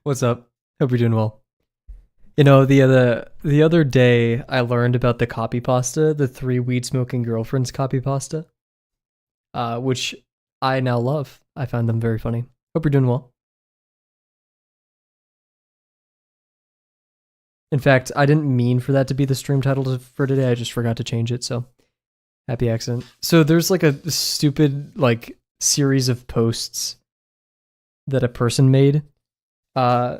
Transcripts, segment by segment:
What's up? Hope you're doing well. You know, the other day I learned about the copy pasta, the three weed smoking girlfriends copy pasta, which I now love. I find them very funny. Hope you're doing well. In fact, I didn't mean for that to be the stream title for today. I just forgot to change it. So happy accident. So there's like a stupid like series of posts that a person made. Uh,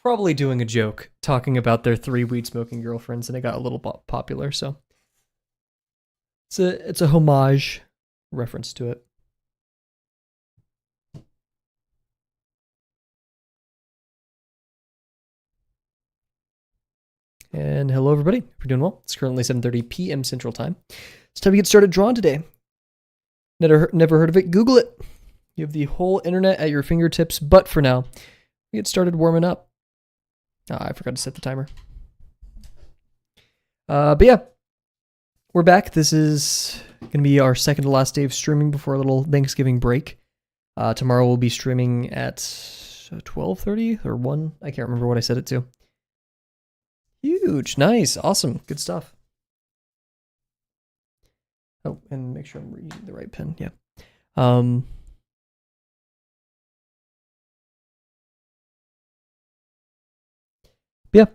Probably doing a joke, talking about their three weed smoking girlfriends, and it got a little popular. So it's a homage reference to it. And hello, everybody. We're doing well. It's currently 7:30 p.m. Central Time. It's time to get started drawing today. Never heard of it? Google it. You have the whole internet at your fingertips. But for now, we get started warming up. I forgot to set the timer. But yeah, we're back. This is going to be our second to last day of streaming before a little Thanksgiving break. Tomorrow we'll be streaming at 12:30 or 1. I can't remember what I set it to. Huge. Nice. Awesome. Good stuff. Oh, and make sure I'm reading the right pen. Yeah. Yeah.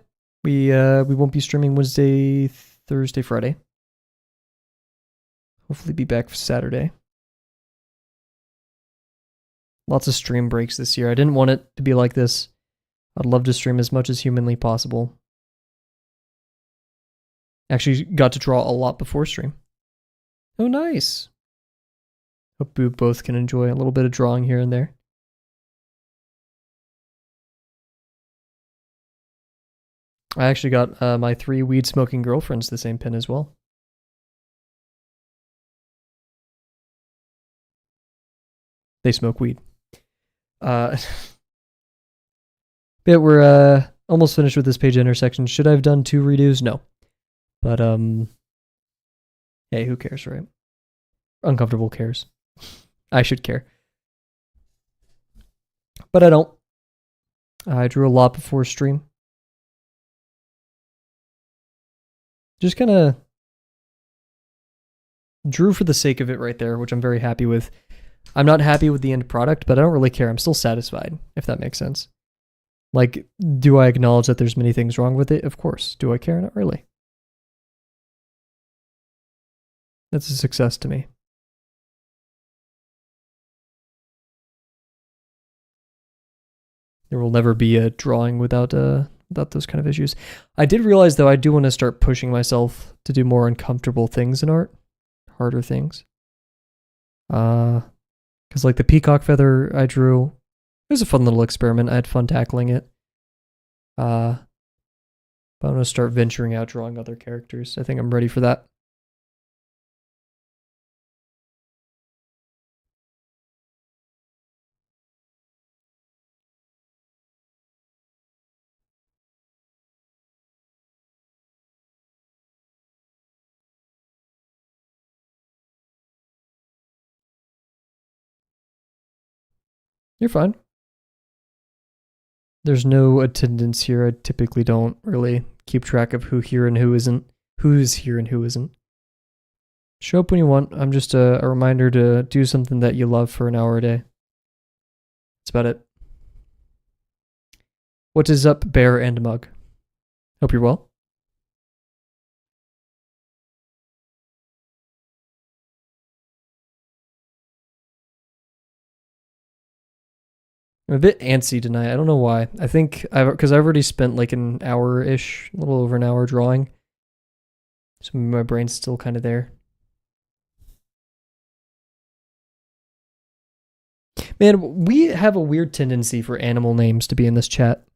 We won't be streaming Wednesday, Thursday, Friday. Hopefully be back for Saturday. Lots of stream breaks this year. I didn't want it to be like this. I'd love to stream as much as humanly possible. Actually got to draw a lot before stream. Oh, nice. Hope we both can enjoy a little bit of drawing here and there. I actually got my three weed smoking girlfriends the same pin as well. They smoke weed. But we're almost finished with this page intersection. Should I have done 2 redos? No. But hey, who cares, right? Uncomfortable cares. I should care. But I don't. I drew a lot before stream. Just kind of drew for the sake of it right there, which I'm very happy with. I'm not happy with the end product, but I don't really care. I'm still satisfied, if that makes sense. Like, do I acknowledge that there's many things wrong with it? Of course. Do I care? Not really. That's a success to me. There will never be a drawing without those kind of issues. I did realize, though, I do want to start pushing myself to do more uncomfortable things in art. Harder things. Because like the peacock feather I drew, it was a fun little experiment. I had fun tackling it. But I'm going to start venturing out drawing other characters. I think I'm ready for that. You're fine. There's no attendance here. I typically don't really keep track of who here and who isn't. Who's here and who isn't. Show up when you want. I'm just a reminder to do something that you love for an hour a day. That's about it. What is up, Bear and Mug? Hope you're well. I'm a bit antsy tonight. I don't know why. I think because I've already spent like an hour-ish, a little over an hour drawing. So my brain's still kind of there. Man, we have a weird tendency for animal names to be in this chat.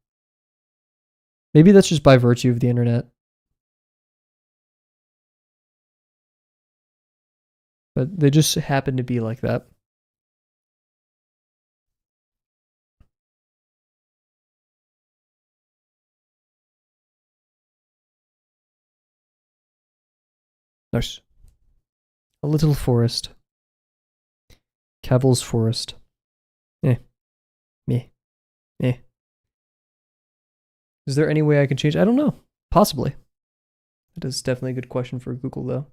Maybe that's just by virtue of the internet. But they just happen to be like that. Nice. A little forest. Kavel's forest. Eh. Eh. Is there any way I can change? I don't know. Possibly. That is definitely a good question for Google, though.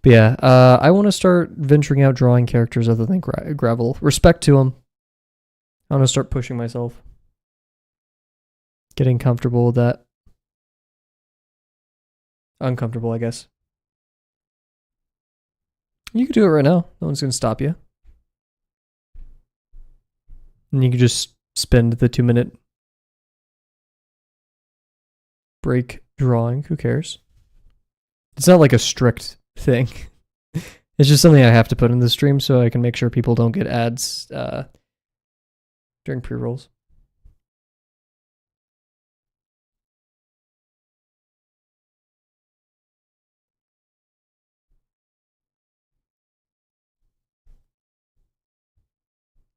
But yeah, I want to start venturing out drawing characters other than Gravel. Respect to them. I want to start pushing myself. Getting comfortable with that. Uncomfortable, I guess. You can do it right now. No one's going to stop you. And you can just spend the 2-minute break drawing. Who cares? It's not like a strict thing. It's just something I have to put in the stream so I can make sure people don't get ads during pre-rolls.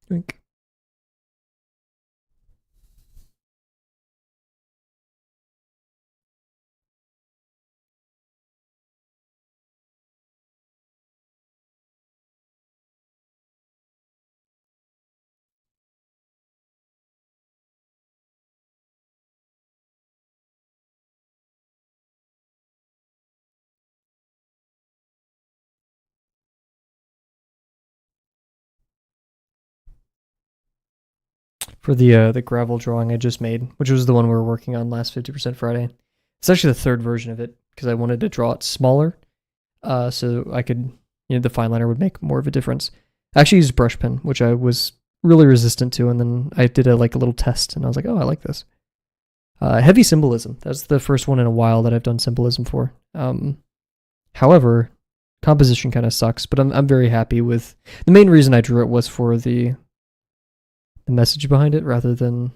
Wink. For the gravel drawing I just made, which was the one we were working on last 50% Friday. It's actually the third version of it because I wanted to draw it smaller, so I could, the fine liner would make more of a difference. I actually used brush pen, which I was really resistant to, and then I did a little test, and I was like, oh, I like this. Heavy symbolism. That's the first one in a while that I've done symbolism for. However, composition kind of sucks, but I'm very happy with. The main reason I drew it was for the message behind it rather than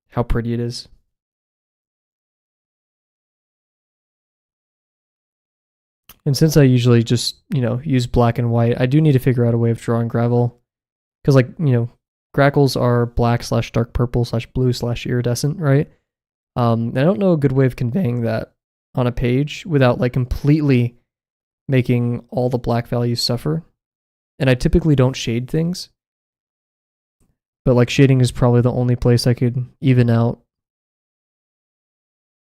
how pretty it is. And since I usually just, use black and white, I do need to figure out a way of drawing gravel. Because, grackles are black/dark purple/blue/iridescent, right? I don't know a good way of conveying that on a page without, completely making all the black values suffer. And I typically don't shade things. But, shading is probably the only place I could even out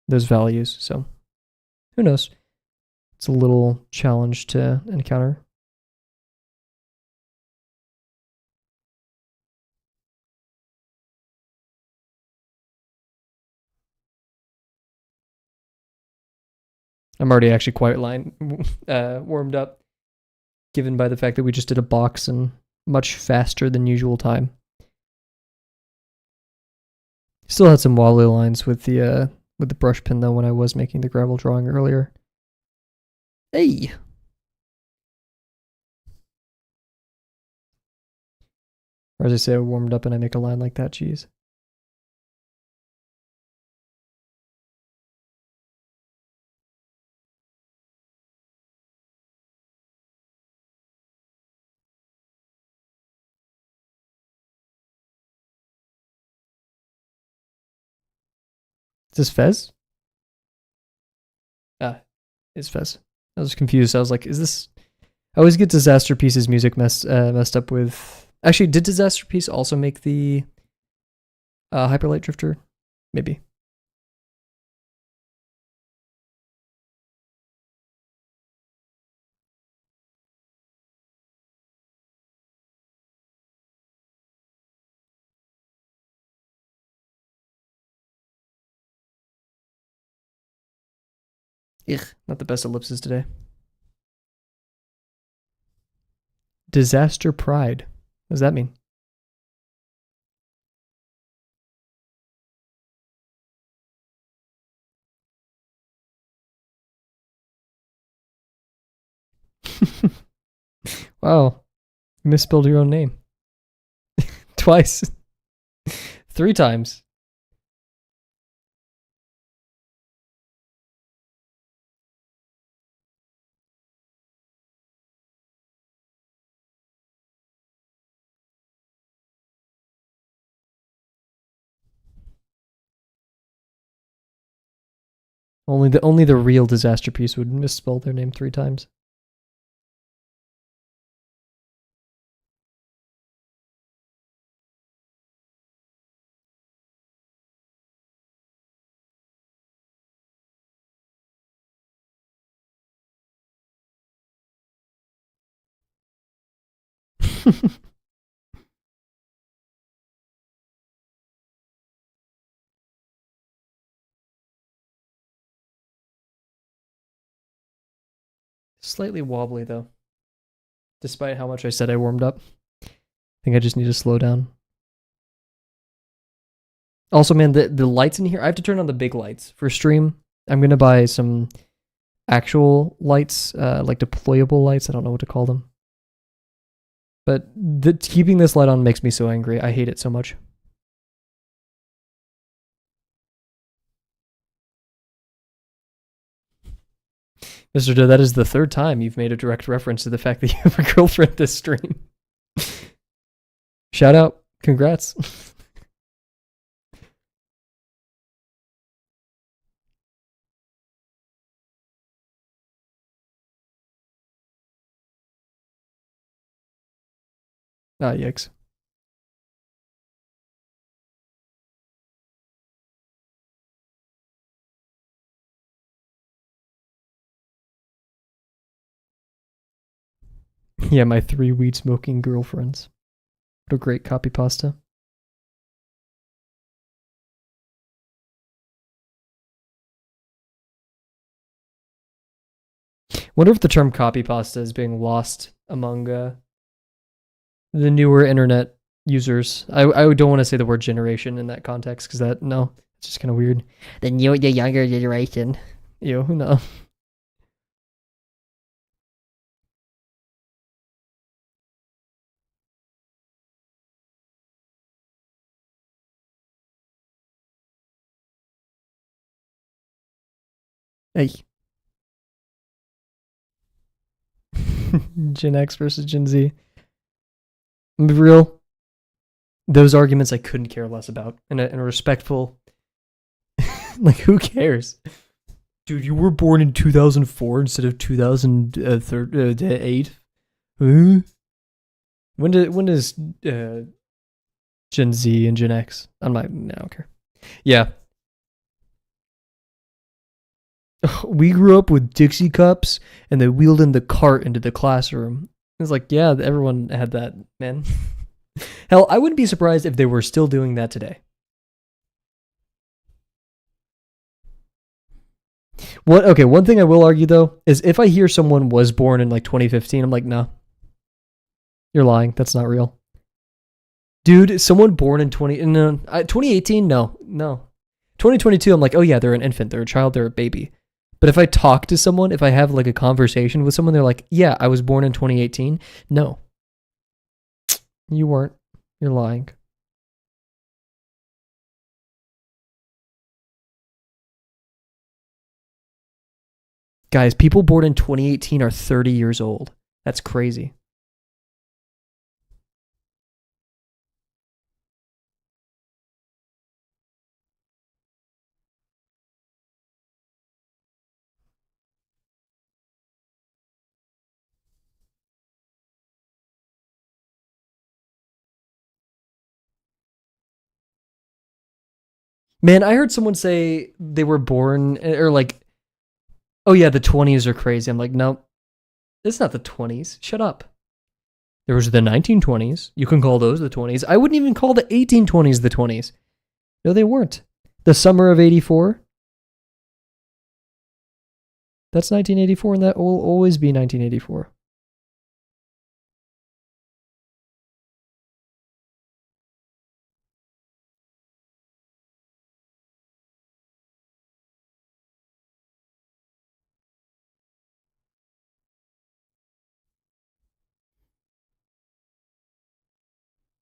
those values. So, who knows? It's a little challenge to encounter. I'm already actually quite warmed up, given by the fact that we just did a box in much faster than usual time. Still had some wobbly lines with the brush pen though when I was making the gravel drawing earlier. Hey. Or as I say, I warmed up and I make a line like that, geez. Is this Fez? Ah, it's Fez. I was confused. I was like, is this... I always get Disaster Piece's music messed up with... Actually, did Disaster Piece also make the Hyperlight Drifter? Maybe. Ugh, not the best ellipses today. Disaster Pride. What does that mean? Wow. You misspelled your own name. Twice. 3 times. Only the real disaster piece would misspell their name 3 times. Slightly wobbly though. Despite how much I said I warmed up. I think I just need to slow down. Also, man, the lights in here, I have to turn on the big lights for stream. I'm going to buy some actual lights, like deployable lights. I don't know what to call them. But keeping this light on makes me so angry. I hate it so much. Mr. Doe, that is the 3rd time you've made a direct reference to the fact that you have a girlfriend this stream. Shout out. Congrats. Ah, yikes. Yeah, my 3 weed smoking girlfriends. What a great copy pasta. Wonder if the term copy pasta is being lost among the newer internet users. I don't want to say the word generation in that context because it's just kind of weird. The younger generation. Ew, no. Hey. Gen X versus Gen Z. I'm be real. Those arguments I couldn't care less about. In a respectful... like, who cares? Dude, you were born in 2004 instead of 2008? Huh? When does Gen Z and Gen X? I don't care. Yeah. We grew up with Dixie cups and they wheeled in the cart into the classroom. It's like, yeah, everyone had that, man. Hell, I wouldn't be surprised if they were still doing that today. One thing I will argue though is if I hear someone was born in like 2015, I'm like, no. You're lying. That's not real. Dude, someone born in 2018? No. 2022, I'm like, oh yeah, they're an infant, they're a child, they're a baby. But if I talk to someone, if I have like a conversation with someone, they're like, yeah, I was born in 2018. No. You weren't. You're lying. Guys, people born in 2018 are 30 years old. That's crazy. Man, I heard someone say they were born, or like, oh yeah, the 20s are crazy. I'm like, no, it's not the 20s. Shut up. There was the 1920s. You can call those the 20s. I wouldn't even call the 1820s the 20s. No, they weren't. The summer of 84? That's 1984, and that will always be 1984.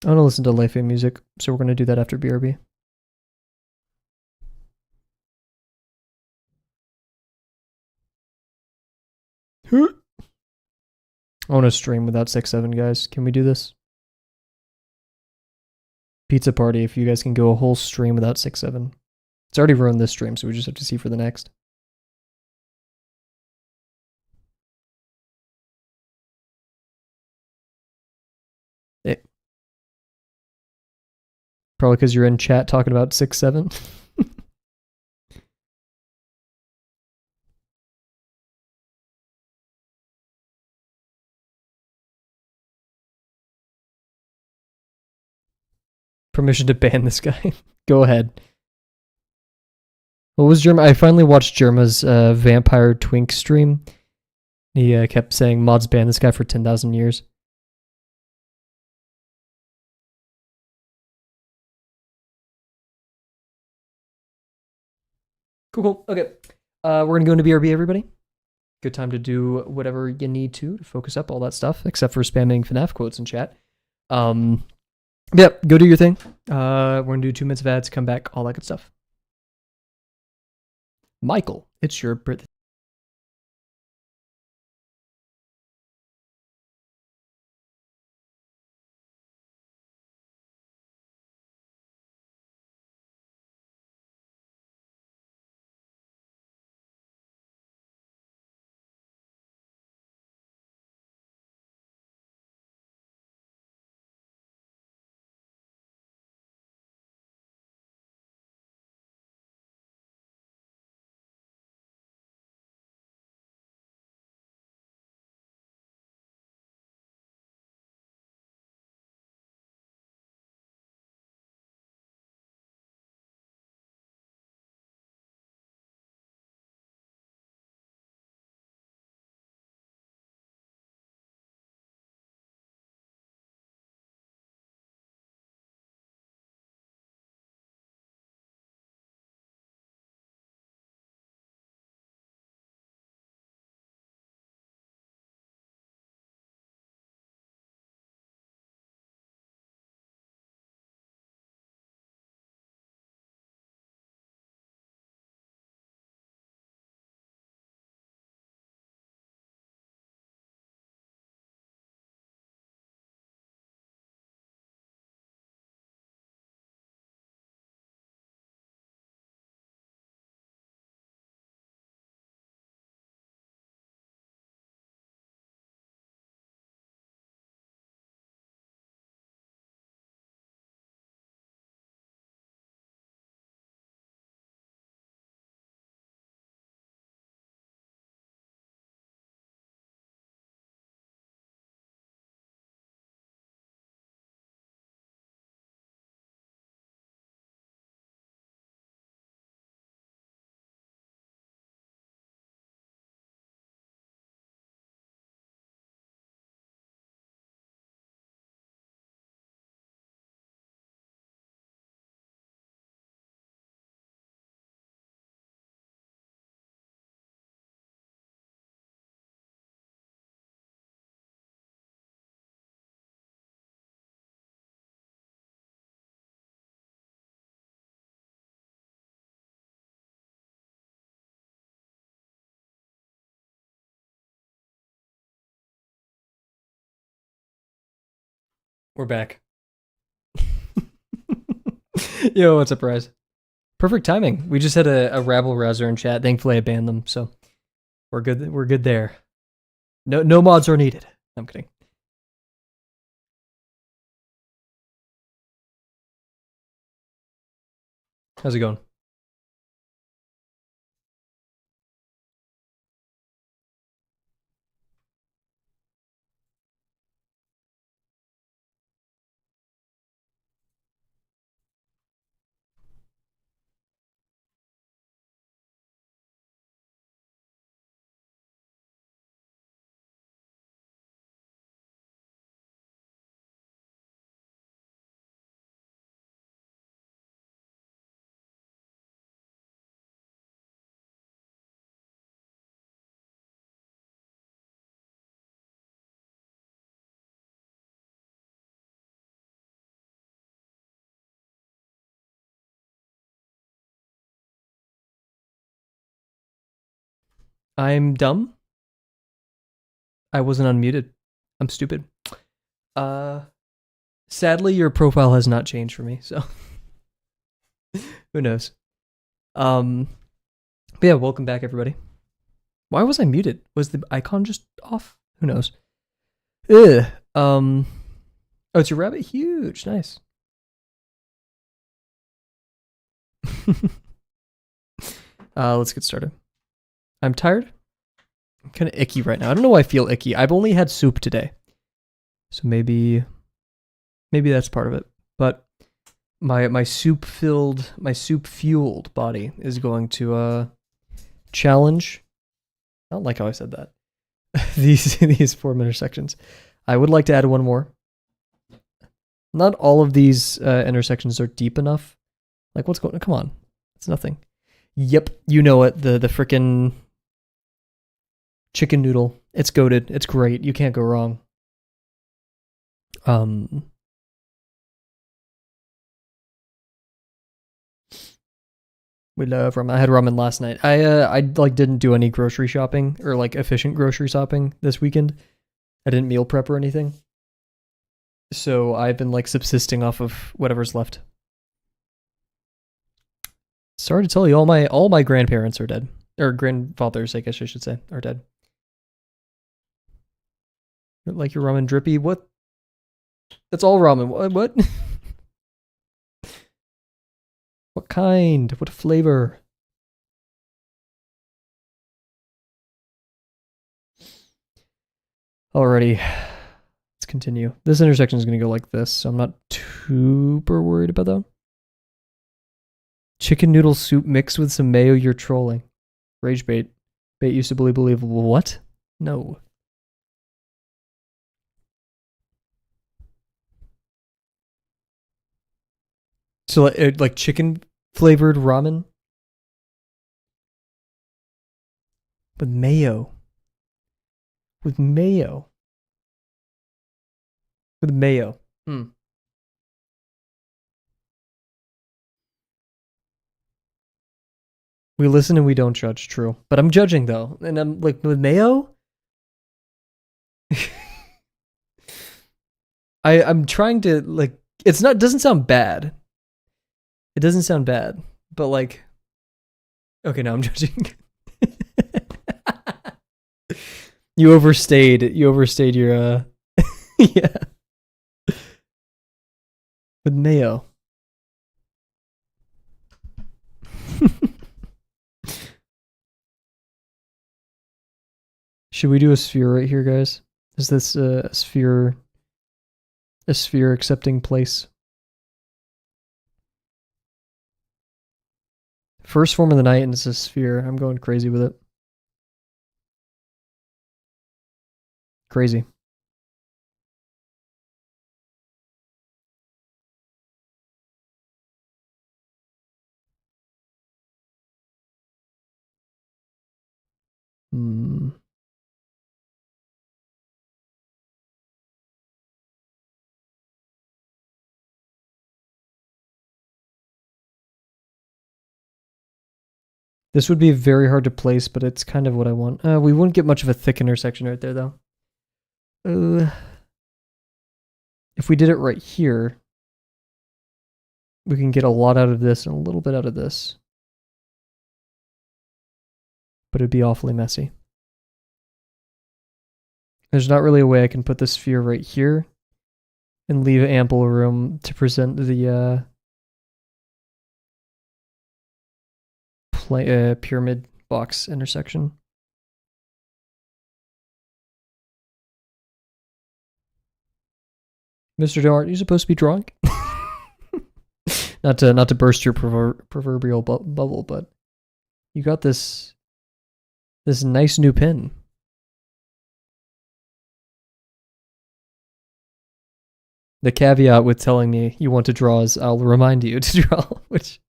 I want to listen to Lefe music, so we're going to do that after BRB. I want to stream without 6-7 guys. Can we do this? Pizza party, if you guys can go a whole stream without 6-7. It's already ruined this stream, so we just have to see for the next. Probably because you're in chat talking about 6-7. Permission to ban this guy. Go ahead. What was Germa? I finally watched Germa's Vampire Twink stream. He kept saying mods ban this guy for 10,000 years. Cool. Okay. We're going to go into BRB, everybody. Good time to do whatever you need to focus up all that stuff, except for spamming FNAF quotes in chat. Go do your thing. We're going to do 2 minutes of ads, come back, all that good stuff. Michael, it's your birthday. We're back. Yo, what's up, Rise? Perfect timing. We just had a rabble rouser in chat. Thankfully, I banned them, so we're good. We're good there. No mods are needed. I'm kidding. How's it going? I'm dumb. I wasn't unmuted. I'm stupid. Sadly, your profile has not changed for me, so who knows? But yeah, welcome back, everybody. Why was I muted? Was the icon just off? Who knows? Ugh. Oh, it's your rabbit? Huge. Nice. Let's get started. I'm tired. I'm kind of icky right now. I don't know why I feel icky. I've only had soup today. So maybe that's part of it. But my soup fueled body is going to challenge. I don't like how I said that. these 4 intersections. I would like to add one more. Not all of these intersections are deep enough. Like, what's going on? Come on. It's nothing. Yep, you know it. The frickin' chicken noodle. It's goated. It's great. You can't go wrong. We love ramen. I had ramen last night. I like didn't do any grocery shopping or like efficient grocery shopping this weekend. I didn't meal prep or anything. So I've been like subsisting off of whatever's left. Sorry to tell you, all my grandparents are dead. Or grandfathers, I guess I should say, are dead. Like your ramen drippy? What? That's all ramen. What? What kind? What flavor? Alrighty. Let's continue. This intersection is going to go like this, so I'm not super worried about that. Chicken noodle soup mixed with some mayo, you're trolling. Rage bait. Bait used to believe what? No. So like chicken flavored ramen? With mayo. With mayo. With mayo. We listen and we don't judge, true. But I'm judging though. And I'm like, with mayo? I'm trying to like, doesn't sound bad. It doesn't sound bad, but like, okay, now I'm judging. You overstayed your, yeah. With mayo. Should we do a sphere right here, guys? Is this a sphere accepting place? First form of the night and it's a sphere. I'm going crazy with it. Crazy. This would be very hard to place, but it's kind of what I want. We wouldn't get much of a thick intersection right there, though. If we did it right here, we can get a lot out of this and a little bit out of this. But it'd be awfully messy. There's not really a way I can put the sphere right here and leave ample room to present the pyramid box intersection. Mr. Doe, aren't you supposed to be drawing? not to burst your proverbial bubble, but you got this nice new pen. The caveat with telling me you want to draw is I'll remind you to draw, which,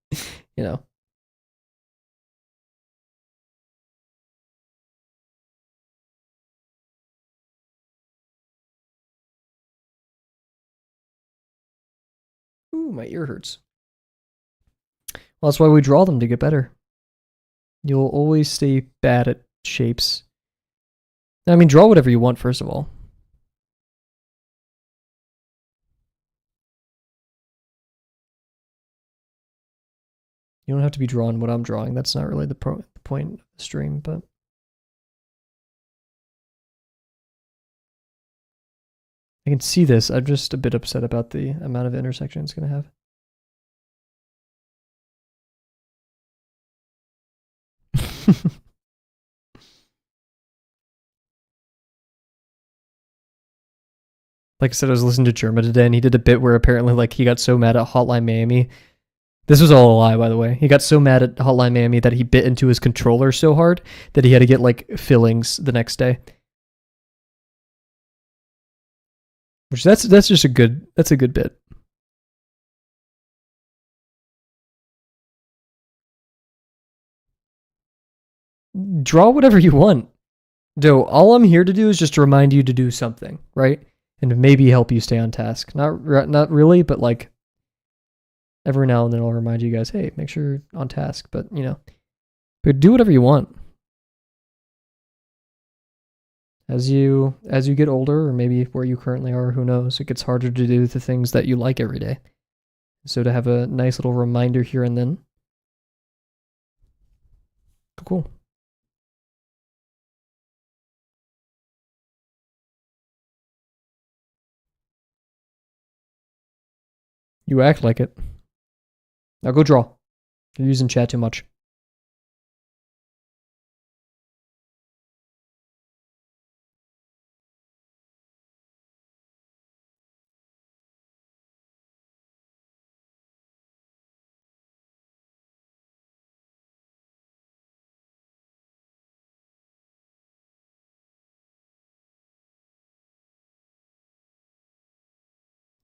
you know. Ooh, my ear hurts. Well, that's why we draw them, to get better. You'll always stay bad at shapes. I mean, draw whatever you want, first of all. You don't have to be drawing what I'm drawing. That's not really the point of the stream, but... I can see this. I'm just a bit upset about the amount of intersection it's going to have. Like I said, I was listening to Germa today, and he did a bit where apparently, like, he got so mad at Hotline Miami. This was all a lie, by the way. He got so mad at Hotline Miami that he bit into his controller so hard that he had to get, like, fillings the next day. Which that's just a good bit. Draw whatever you want. Though all I'm here to do is just to remind you to do something, right? And maybe help you stay on task. Not really, but like every now and then I'll remind you guys, hey, make sure you're on task. But but do whatever you want. As you get older, or maybe where you currently are, who knows? It gets harder to do the things that you like every day. So to have a nice little reminder here and then, cool. You act like it. Now go draw. You're using chat too much.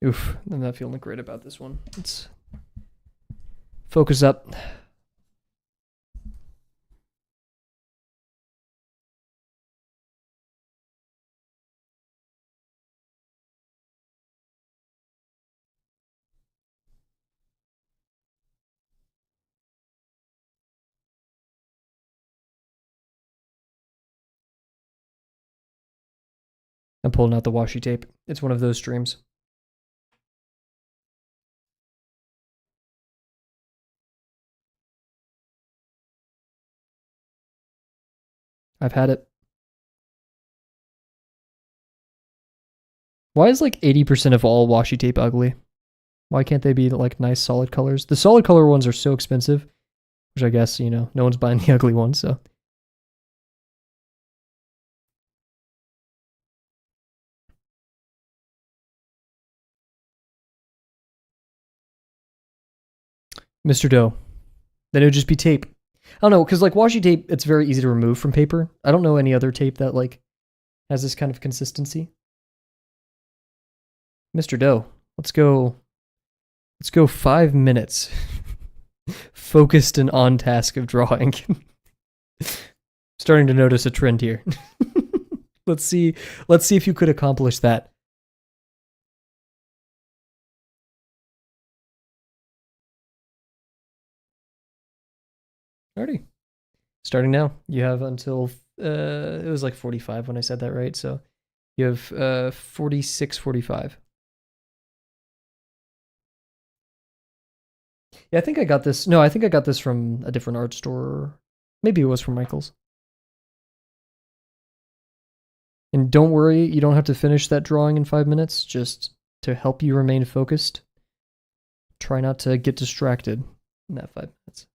Oof, I'm not feeling great about this one. Let's focus up. I'm pulling out the washi tape. It's one of those streams. I've had it. Why is like 80% of all washi tape ugly? Why can't they be like nice solid colors? The solid color ones are so expensive, which I guess, no one's buying the ugly ones, so. Mr. Doe. Then it would just be tape. I don't know, because like washi tape, it's very easy to remove from paper. I don't know any other tape that like has this kind of consistency. Mr. Doe, let's go 5 minutes. Focused and on task of drawing. Starting to notice a trend here. Let's see if you could accomplish that. Alrighty. Starting now. You have until it was like 45 when I said that, right? So you have 46, 45. Yeah, I think I got this. No, I think I got this from a different art store. Maybe it was from Michael's. And don't worry, you don't have to finish that drawing in 5 minutes. Just to help you remain focused, try not to get distracted in that 5 minutes.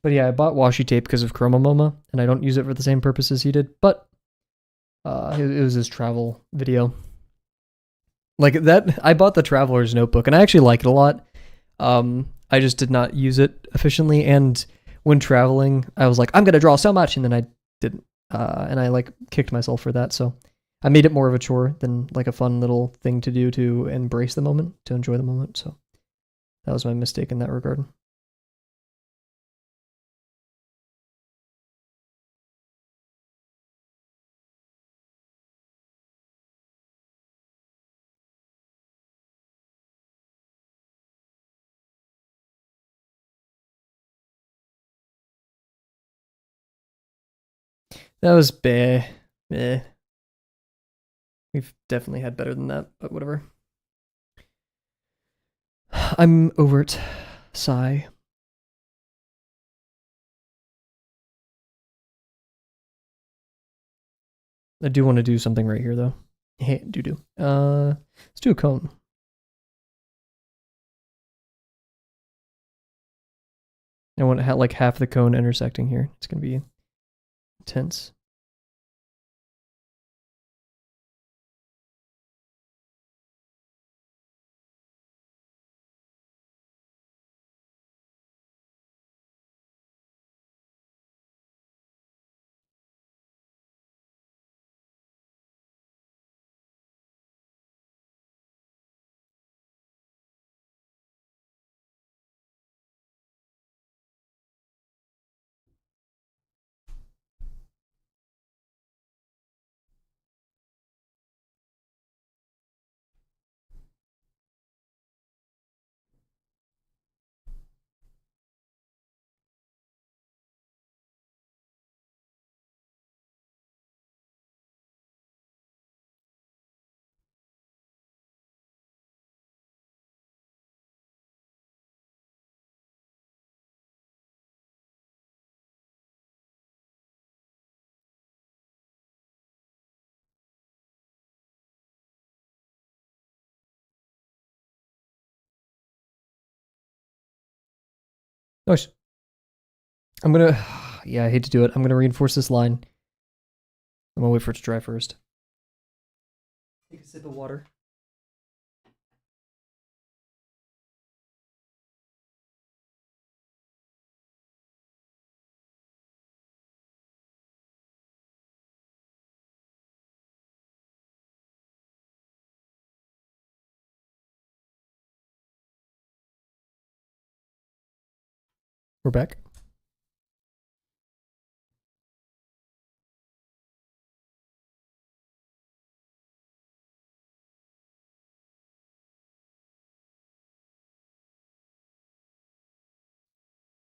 But yeah, I bought washi tape because of Chroma MoMA, and I don't use it for the same purposes he did. But it was his travel video. Like that, I bought the Traveler's Notebook, and I actually like it a lot. I just did not use it efficiently, and when traveling, I was like, I'm gonna draw so much, and then I didn't, and I like kicked myself for that. So I made it more of a chore than like a fun little thing to do to embrace the moment, to enjoy the moment. So that was my mistake in that regard. That was bleh. We've definitely had better than that, but whatever. I'm over it. Sigh. I do want to do something right here, though. Hey, doo-doo. Let's do a cone. I want like half the cone intersecting here. It's going to be intense. Nice. I'm going to, yeah, I hate to do it. I'm going to reinforce this line. I'm going to wait for it to dry first. Take a sip of water. We're back.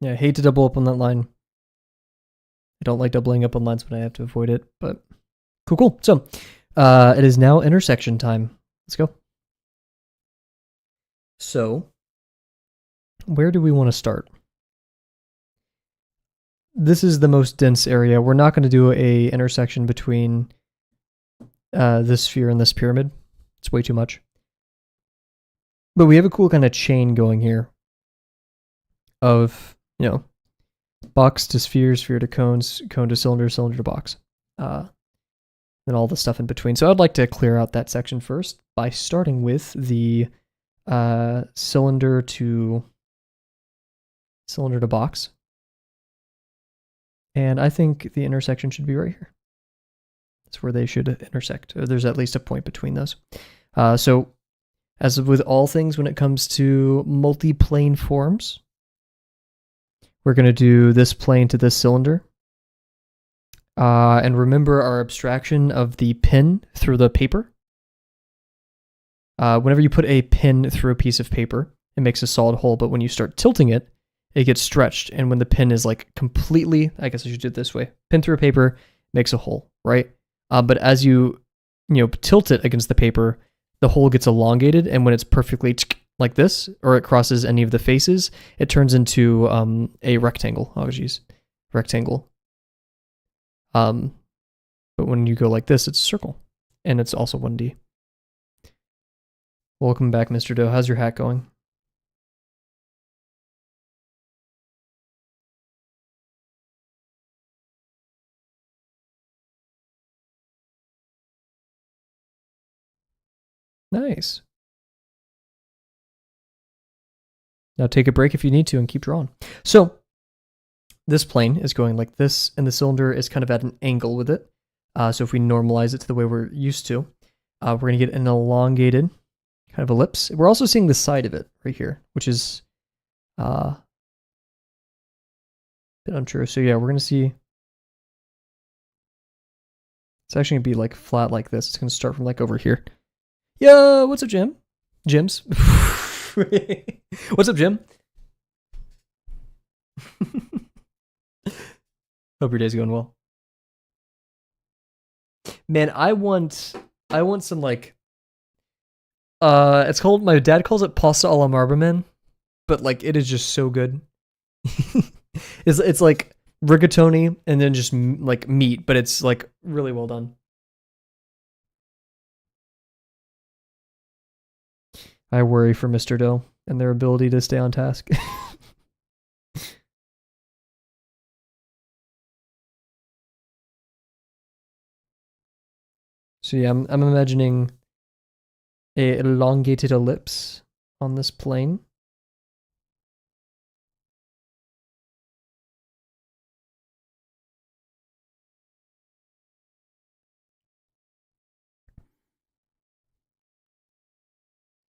Yeah, I hate to double up on that line. I don't like doubling up on lines when I have to avoid it, but cool. So, it is now intersection time. Let's go. So, where do we want to start? This is the most dense area. We're not going to do a intersection between this sphere and this pyramid. It's way too much. But we have a cool kind of chain going here of, box to sphere, sphere to cones, cone to cylinder, cylinder to box. And all the stuff in between. So I'd like to clear out that section first by starting with the cylinder to box. And I think the intersection should be right here. That's where they should intersect. There's at least a point between those. So as with all things when it comes to multi-plane forms, we're going to do this plane to this cylinder. And remember our abstraction of the pin through the paper. Whenever you put a pin through a piece of paper, it makes a solid hole, but when you start tilting it, it gets stretched. And when the pin is like completely, I guess I should do it this way, pin through a paper makes a hole, right? But as you tilt it against the paper, the hole gets elongated, and when it's perfectly like this, or it crosses any of the faces, it turns into a rectangle. Oh, geez, rectangle. But when you go like this, it's a circle, and it's also 1D. Welcome back, Mr. Doe. How's your hat going? Nice. Now take a break if you need to and keep drawing. So this plane is going like this, and the cylinder is kind of at an angle with it. So if we normalize it to the way we're used to, we're going to get an elongated kind of ellipse. We're also seeing the side of it right here, which is a bit untrue. So yeah, we're going to see it's actually going to be like flat like this. It's going to start from like over here. Yo, what's up, Jim? Jims. What's up, Jim? Hope your day's going well. Man, I want some like it's called, my dad calls it pasta alla marbaman, but like it is just so good. It's like rigatoni and then just like meat, but it's like really well done. I worry for Mr. Doe and their ability to stay on task. So yeah, I'm imagining a elongated ellipse on this plane.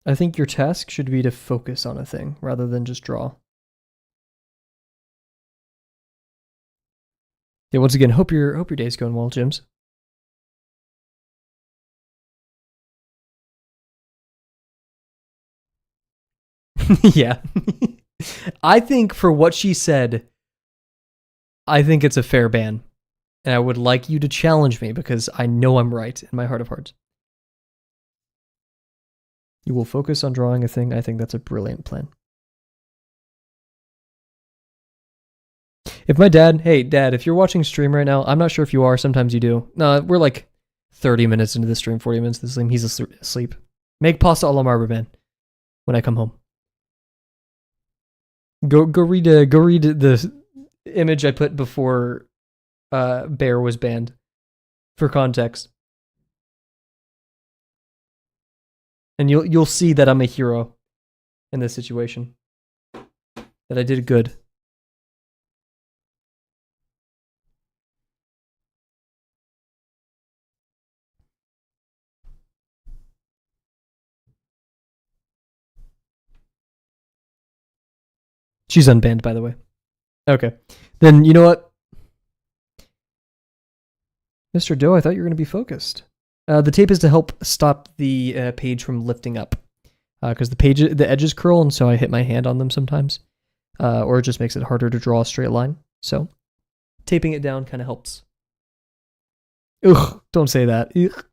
I think your task should be to focus on a thing rather than just draw. Yeah, once again, hope your day's going well, Jims. Yeah. I think for what she said, I think it's a fair ban. And I would like you to challenge me because I know I'm right in my heart of hearts. You will focus on drawing a thing. I think that's a brilliant plan. If my dad, hey, Dad, if you're watching stream right now, I'm not sure if you are. Sometimes you do. No, we're like 30 minutes into the stream, 40 minutes into the stream. He's asleep. Make pasta a la Marber, man, when I come home. Go read the image I put before Bear was banned for context. And you'll see that I'm a hero in this situation. That I did good. She's unbanned, by the way. Okay. Then you know what? Mr. Doe, I thought you were going to be focused. The tape is to help stop the page from lifting up. Because the edges curl, and so I hit my hand on them sometimes. Or it just makes it harder to draw a straight line. So taping it down kind of helps. Ugh, don't say that. Ugh.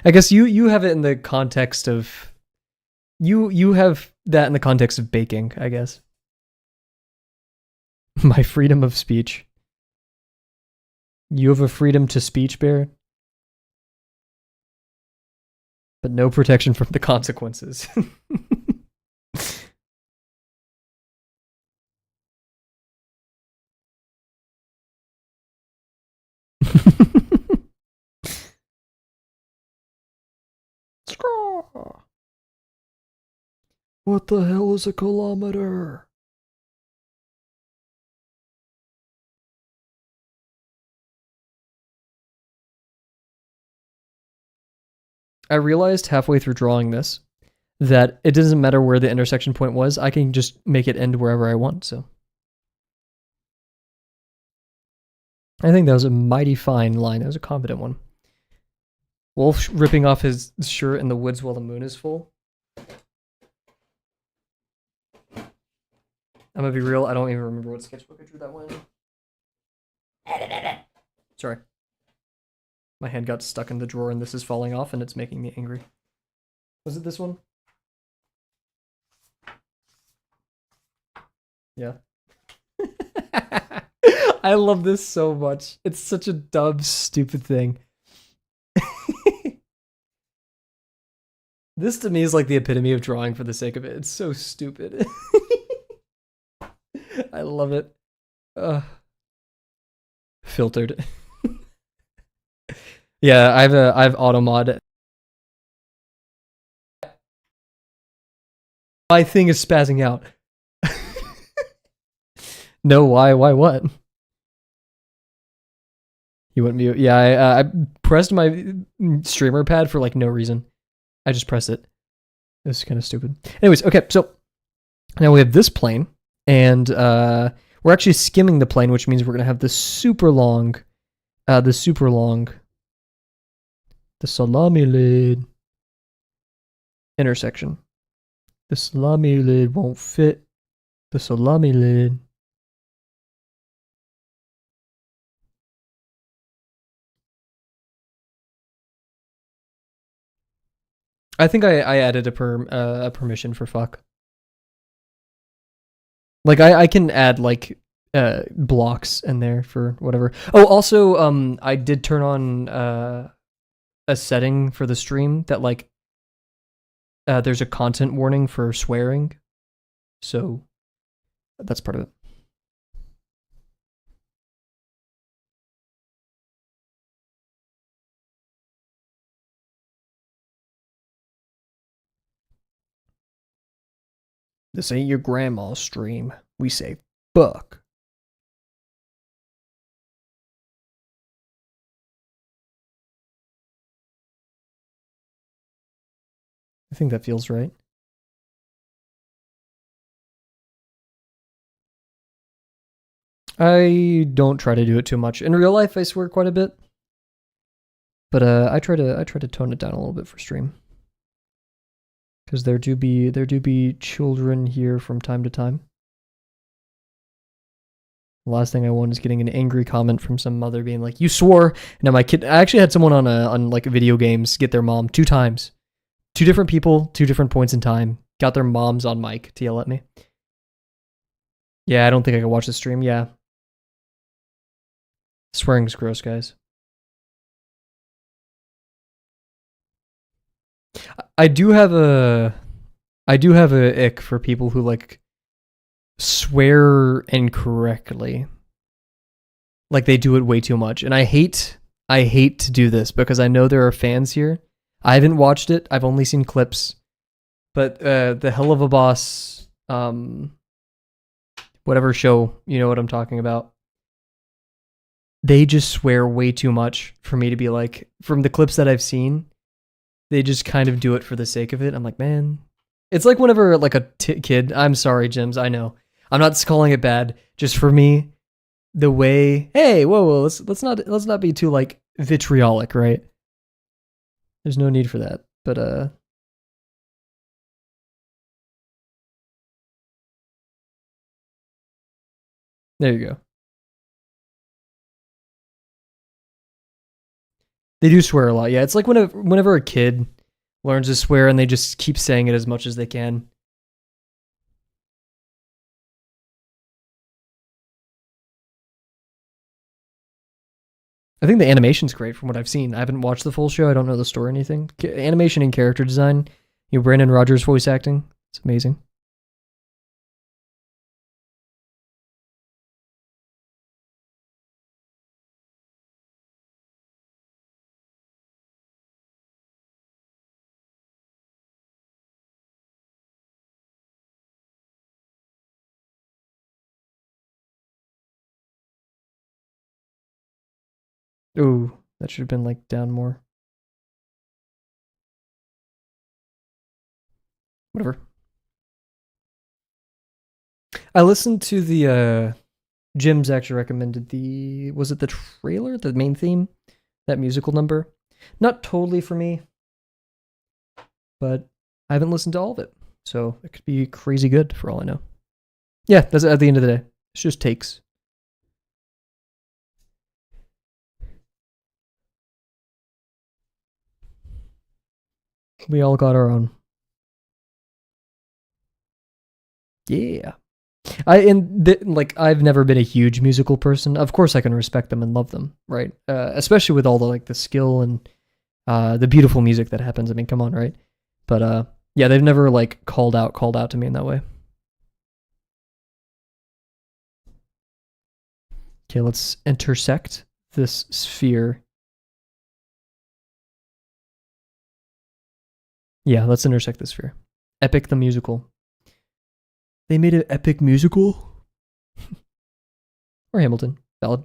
I guess you have it in the context of you have that in the context of baking, I guess. My freedom of speech. You have a freedom to speech, Bear, but no protection from the consequences. What the hell is a kilometer? I realized halfway through drawing this that it doesn't matter where the intersection point was. I can just make it end wherever I want, so. I think that was a mighty fine line. It was a confident one. Wolf ripping off his shirt in the woods while the moon is full. I'm gonna be real, I don't even remember what sketchbook I drew that one in. Sorry. My hand got stuck in the drawer and this is falling off and it's making me angry. Was it this one? Yeah. I love this so much. It's such a dumb, stupid thing. This to me is like the epitome of drawing for the sake of it. It's so stupid. I love it. Filtered. Yeah, I have auto mod. My thing is spazzing out. No, why what? You wouldn't be. Yeah, I pressed my streamer pad for like no reason. I just pressed it. This is kind of stupid. Anyways, okay, so now we have this plane, and we're actually skimming the plane, which means we're gonna have the salami lid intersection. The salami lid won't fit the salami lid. I think I added a permission for fuck. Like I can add like blocks in there for whatever. Oh, also, I did turn on a setting for the stream that like there's a content warning for swearing, so that's part of it. This ain't your grandma's stream. We say fuck. I think that feels right. I don't try to do it too much. In real life, I swear quite a bit, but I try to tone it down a little bit for stream, because there do be children here from time to time. The last thing I want is getting an angry comment from some mother being like, "You swore." Now my kid, I actually had someone on like video games get their mom 2 times, 2 different people, 2 different points in time, got their moms on mic to yell at me. Yeah, I don't think I can watch the stream. Yeah. Swearing's gross, guys. I do have a ick for people who like swear incorrectly. Like they do it way too much. And I hate to do this because I know there are fans here. I haven't watched it. I've only seen clips. But the Hell of a Boss whatever show, you know what I'm talking about. They just swear way too much for me to be like, from the clips that I've seen, they just kind of do it for the sake of it. I'm like, man, it's like whenever like a kid, I'm sorry, Jims, I know. I'm not calling it bad. Just for me, the way, hey, whoa, let's not be too like vitriolic, right? There's no need for that. But there you go. They do swear a lot. Yeah, it's like whenever a kid learns to swear and they just keep saying it as much as they can. I think the animation's great from what I've seen. I haven't watched the full show. I don't know the story or anything. Animation and character design. You know, Brandon Rogers voice acting. It's amazing. Ooh, that should have been like down more. Whatever. I listened to the Jim's actually recommended was it the trailer, the main theme, that musical number? Not totally for me, but I haven't listened to all of it, so it could be crazy good for all I know. Yeah, that's at the end of the day. It's just takes. We all got our own. Yeah. I've never been a huge musical person. Of course I can respect them and love them, right? Especially with all the like the skill and the beautiful music that happens. I mean, come on, right? But yeah, they've never like called out to me in that way. Okay, let's intersect this sphere. Yeah, let's intersect this sphere. Epic the musical. They made an epic musical? Or Hamilton. Valid.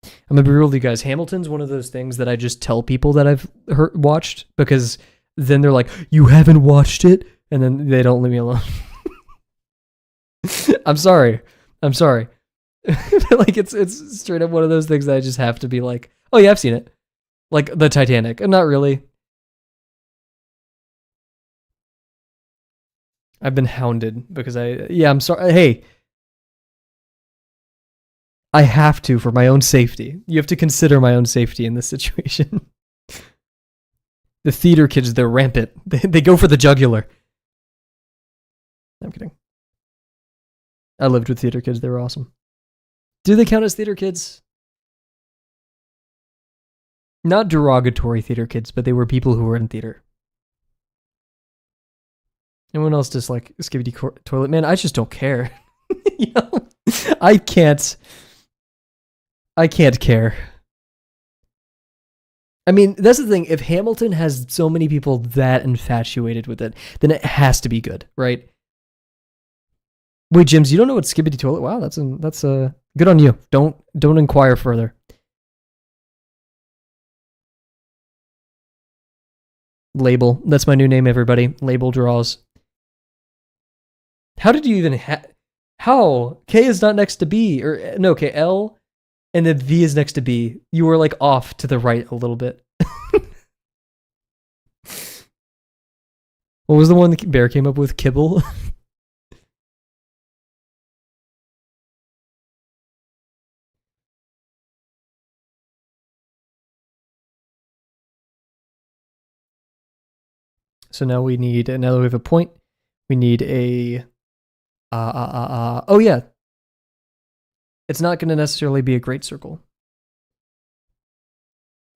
I'm gonna be real with you guys. Hamilton's one of those things that I just tell people that I've watched, because then they're like, "You haven't watched it?" And then they don't leave me alone. I'm sorry. Like it's straight up one of those things that I just have to be like, "Oh yeah, I've seen it." Like the Titanic. Not really. I've been hounded because I'm sorry. Hey, I have to for my own safety. You have to consider my own safety in this situation. The theater kids, they're rampant. They go for the jugular. I'm kidding. I lived with theater kids. They were awesome. Do they count as theater kids? Not derogatory theater kids, but they were people who were in theater. Anyone else just like Skibidi Toilet Man? I just don't care. You know, I can't care. I mean, that's the thing. If Hamilton has so many people that infatuated with it, then it has to be good, right? Wait, Jims, you don't know what Skibidi Toilet? Wow, that's good on you. Don't inquire further. Label. That's my new name, everybody. Label draws. How did you even how? K is not next to B, or no, K, L, and then V is next to B. You were like off to the right a little bit. What was the one that Bear came up with? Kibble? So now we need, now that we have a point, we need a, oh yeah. It's not going to necessarily be a great circle.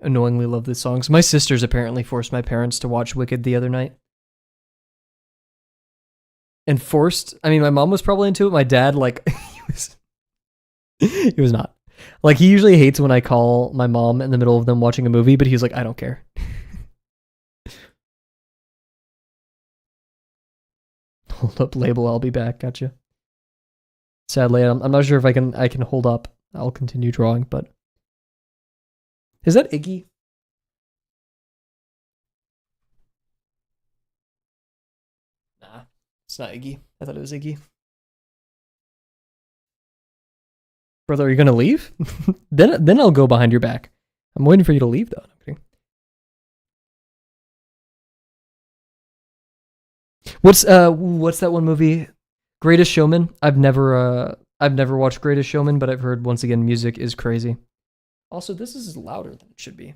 Annoyingly love these songs. My sisters apparently forced my parents to watch Wicked the other night. And forced, I mean, my mom was probably into it. My dad, like, he was not. Like, he usually hates when I call my mom in the middle of them watching a movie, but he's like, I don't care. Hold up, label, I'll be back. Gotcha. Sadly, I'm not sure if I can hold up. I'll continue drawing, but is that Iggy? Nah, it's not Iggy. I thought it was Iggy. Brother, are you gonna leave? then I'll go behind your back. I'm waiting for you to leave, though. What's that one movie? Greatest Showman. I've never watched Greatest Showman, but I've heard once again music is crazy. Also, this is louder than it should be.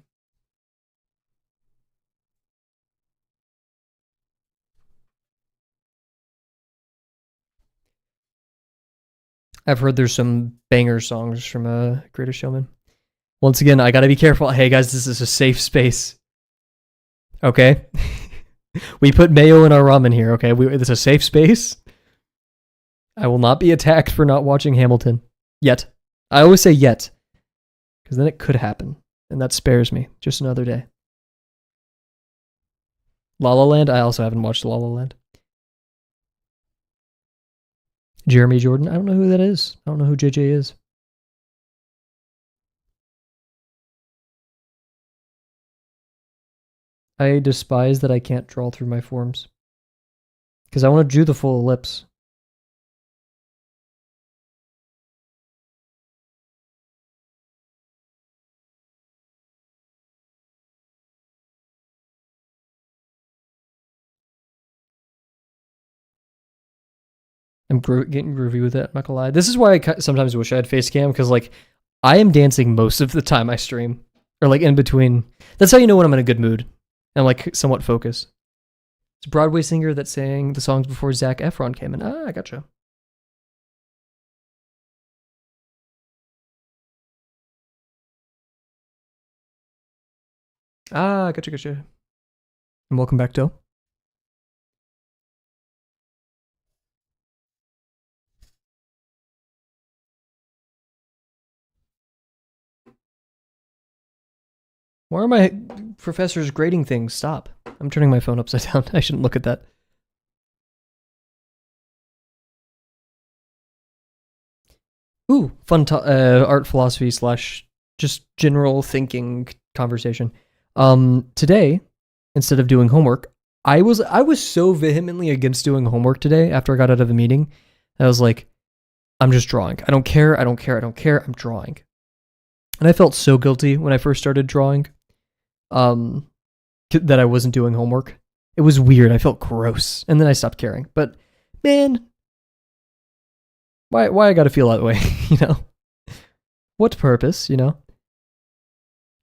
I've heard there's some banger songs from Greatest Showman. Once again, I gotta be careful. Hey guys, this is a safe space. Okay? We put mayo in our ramen here, okay? It's a safe space. I will not be attacked for not watching Hamilton. Yet. I always say yet. Because then it could happen. And that spares me. Just another day. La La Land? I also haven't watched La La Land. Jeremy Jordan? I don't know who that is. I don't know who JJ is. I despise that I can't draw through my forms. Because I want to do the full ellipse. I'm getting groovy with it, I'm not gonna lie. This is why I sometimes wish I had face cam, because like, I am dancing most of the time I stream. Or like in between. That's how you know when I'm in a good mood. And like somewhat focused. It's a Broadway singer that sang the songs before Zac Efron came in. Ah, I gotcha. Ah, gotcha. And welcome back, Doe. Why are my professors grading things? Stop. I'm turning my phone upside down. I shouldn't look at that. Ooh, fun art philosophy / just general thinking conversation. Today, instead of doing homework, I was so vehemently against doing homework today after I got out of the meeting. I was like, I'm just drawing. I don't care. I'm drawing. And I felt so guilty when I first started drawing. That I wasn't doing homework. It was weird. I felt gross. And then I stopped caring. But man, why I gotta feel that way, you know? What purpose, you know?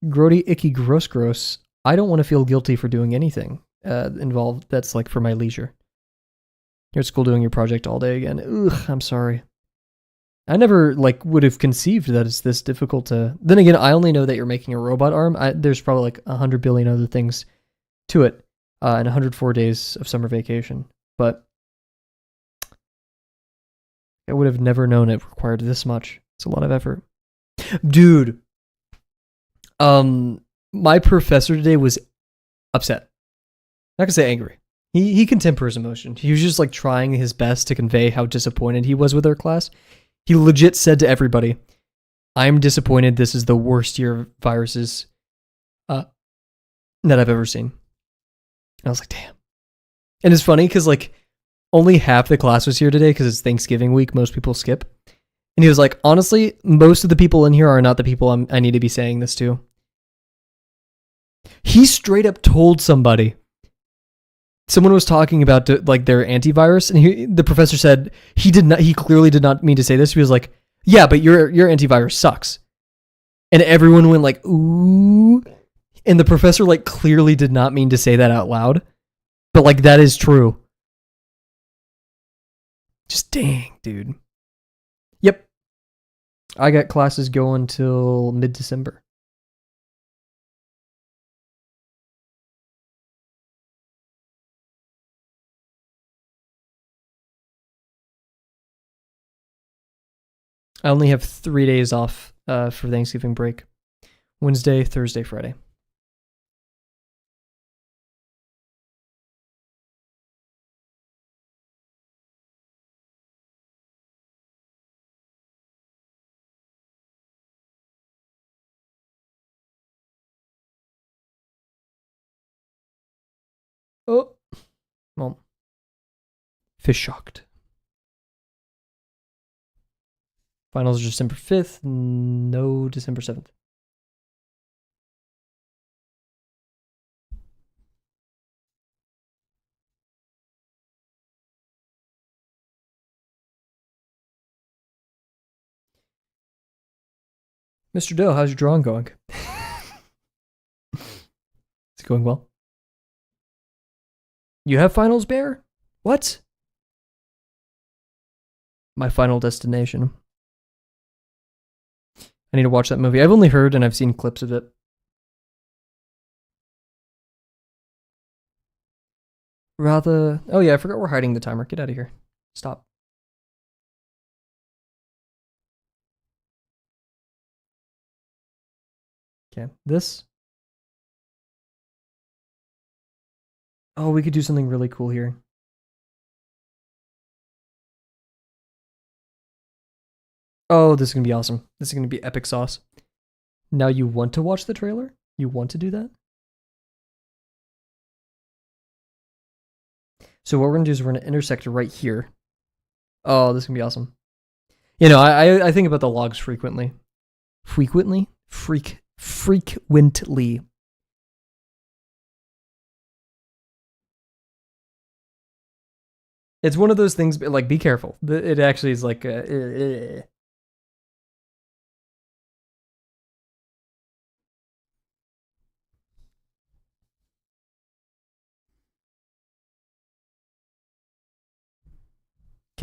Grody, icky, gross. I don't want to feel guilty for doing anything involved that's like for my leisure. You're at school doing your project all day again. Ugh, I'm sorry. I never like would have conceived that it's this difficult to. Then again, I only know that you're making a robot arm. There's probably like 100 billion other things to it, and 104 days of summer vacation. But I would have never known it required this much. It's a lot of effort, dude. My professor today was upset. Not gonna say angry. He can temper his emotion. He was just like trying his best to convey how disappointed he was with our class. He legit said to everybody, "I'm disappointed. This is the worst year of viruses that I've ever seen." And I was like, "Damn." And it's funny because like only half the class was here today because it's Thanksgiving week. Most people skip. And he was like, "Honestly, most of the people in here are not the people I need to be saying this to." He straight up told somebody. Someone was talking about like their antivirus, and the professor said he did not. He clearly did not mean to say this. He was like, "Yeah, but your antivirus sucks," and everyone went like, "Ooh," and the professor like clearly did not mean to say that out loud, but like that is true. Just dang, dude. Yep, I got classes going till mid-December. I only have 3 days off for Thanksgiving break. Wednesday, Thursday, Friday. Oh, well, fish shocked. Finals are December 5th, no December 7th. Mr. Doe, how's your drawing going? Is it going well? You have finals, Bear? What? My Final Destination. I need to watch that movie. I've only heard and I've seen clips of it. Rather. Oh, yeah, I forgot we're hiding the timer. Get out of here. Stop. Okay, this. Oh, we could do something really cool here. Oh, this is going to be awesome. This is going to be epic sauce. Now you want to watch the trailer? You want to do that? So what we're going to do is we're going to intersect right here. Oh, this is going to be awesome. You know, I think about the logs frequently. Frequently? Frequently. It's one of those things, like, be careful. It actually is like, okay,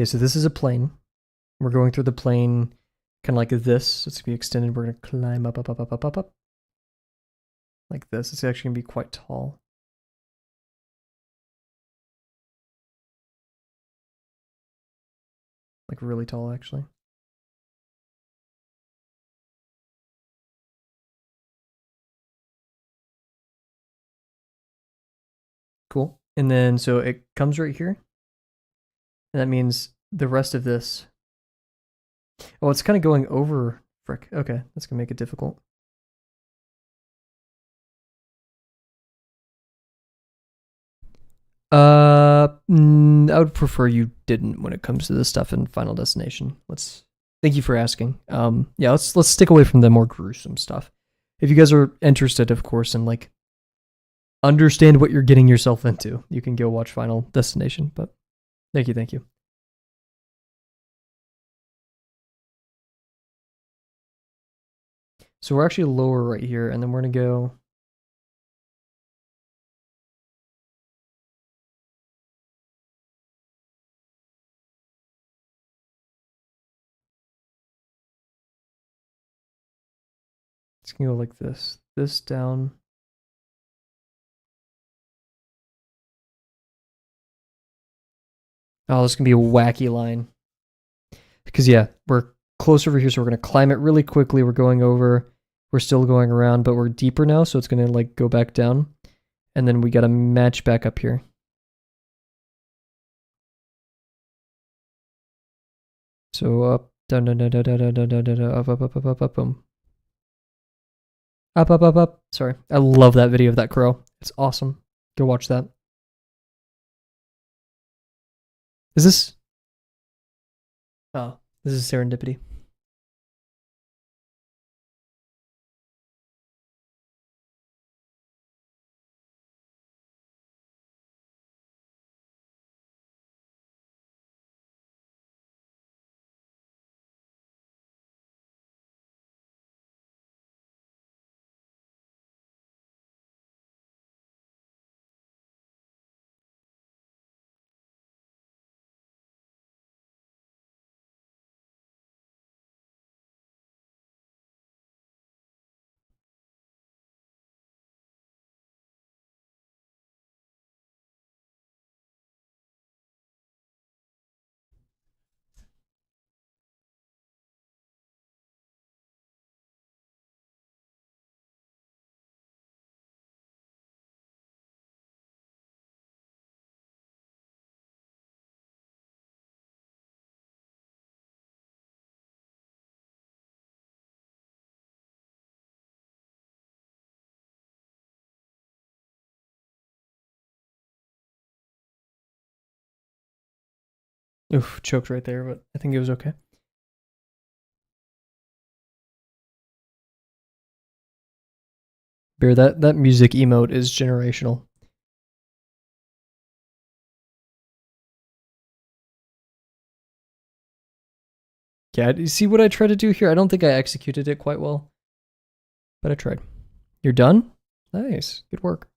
so this is a plane. We're going through the plane kind of like this. It's going to be extended. We're going to climb up, up, up, up, up, up, up. Like this. It's actually going to be quite tall. Like really tall, actually. Cool. And then, so it comes right here. And that means the rest of this. Oh, it's kind of going over. Frick. Okay, that's going to make it difficult. I would prefer you didn't when it comes to this stuff in Final Destination. Thank you for asking. Yeah, let's stick away from the more gruesome stuff. If you guys are interested, of course, and like understand what you're getting yourself into, you can go watch Final Destination. But thank you. So we're actually lower right here, and then we're gonna go. It's gonna go like this. This down. Oh, this is gonna be a wacky line. Because yeah, we're close over here, so we're gonna climb it really quickly. We're going over. We're still going around, but we're deeper now, so it's gonna like go back down. And then we gotta match back up here. So up, down, down, down, down, down, down, down, down, down, up, boom. Up. Sorry. I love that video of that crow. It's awesome. Go watch that. Is this? Oh, this is serendipity. Oof, choked right there, but I think it was okay. Bear, that music emote is generational. Yeah, you see what I tried to do here? I don't think I executed it quite well, but I tried. You're done? Nice. Good work.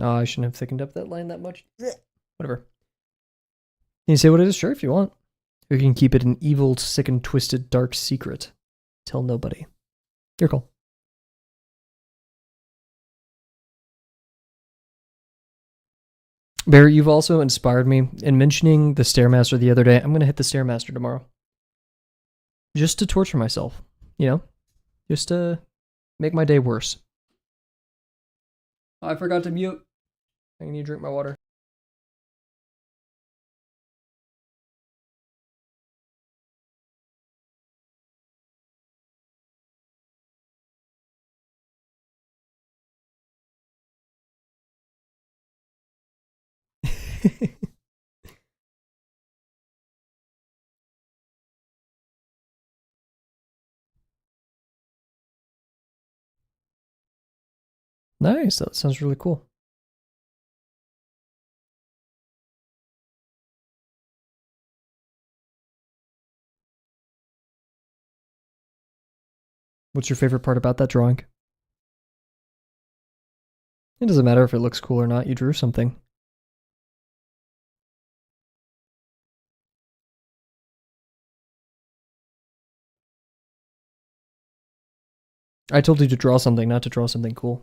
Oh, I shouldn't have thickened up that line that much. Whatever. Can you say what it is? Sure, if you want. Or you can keep it an evil, sick, and twisted, dark secret. Tell nobody. Your call. Barry, you've also inspired me. In mentioning the Stairmaster the other day, I'm going to hit the Stairmaster tomorrow. Just to torture myself, you know? Just to make my day worse. Oh, I forgot to mute. I need to drink my water. Nice. That sounds really cool. What's your favorite part about that drawing? It doesn't matter if it looks cool or not. You drew something. I told you to draw something, not to draw something cool.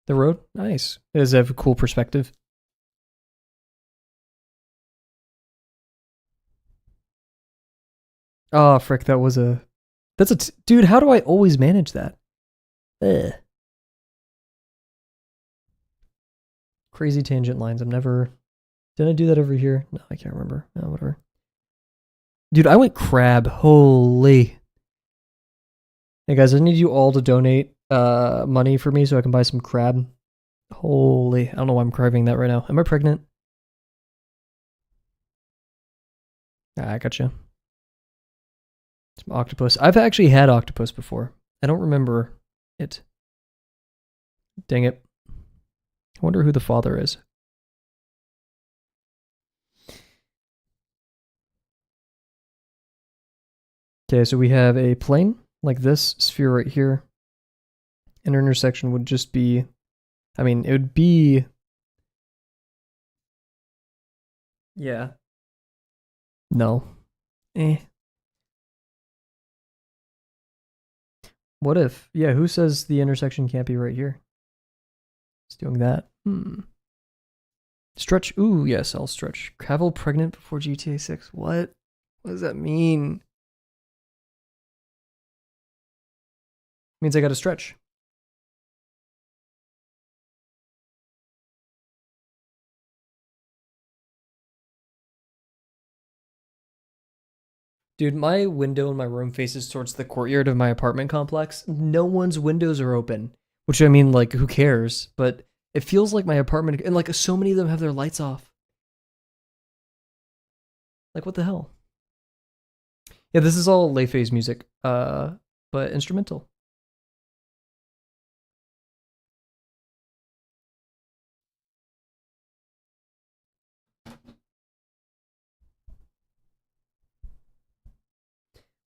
The road? Nice. Does it have a cool perspective? Oh, frick, that was a... That's a... Dude, how do I always manage that? Ugh. Crazy tangent lines. I'm never... Did I do that over here? No, I can't remember. No, whatever. Dude, I went crab. Holy. Hey, guys, I need you all to donate money for me so I can buy some crab. Holy. I don't know why I'm craving that right now. Am I pregnant? Ah, I gotcha. Some octopus. I've actually had octopus before. I don't remember it. Dang it. I wonder who the father is. Okay, so we have a plane. like this sphere right here, an intersection would just be, I mean, it would be, yeah. No. Eh. What if? Yeah, who says the intersection can't be right here? It's doing that. Stretch. Ooh, yes, I'll stretch. Kavel pregnant before GTA 6. What? What does that mean? Means I gotta stretch. Dude, my window in my room faces towards the courtyard of my apartment complex. No one's windows are open. Which I mean, like, who cares? But it feels like my apartment, and like so many of them have their lights off. Like, what the hell? Yeah, this is all lay phase music, but instrumental.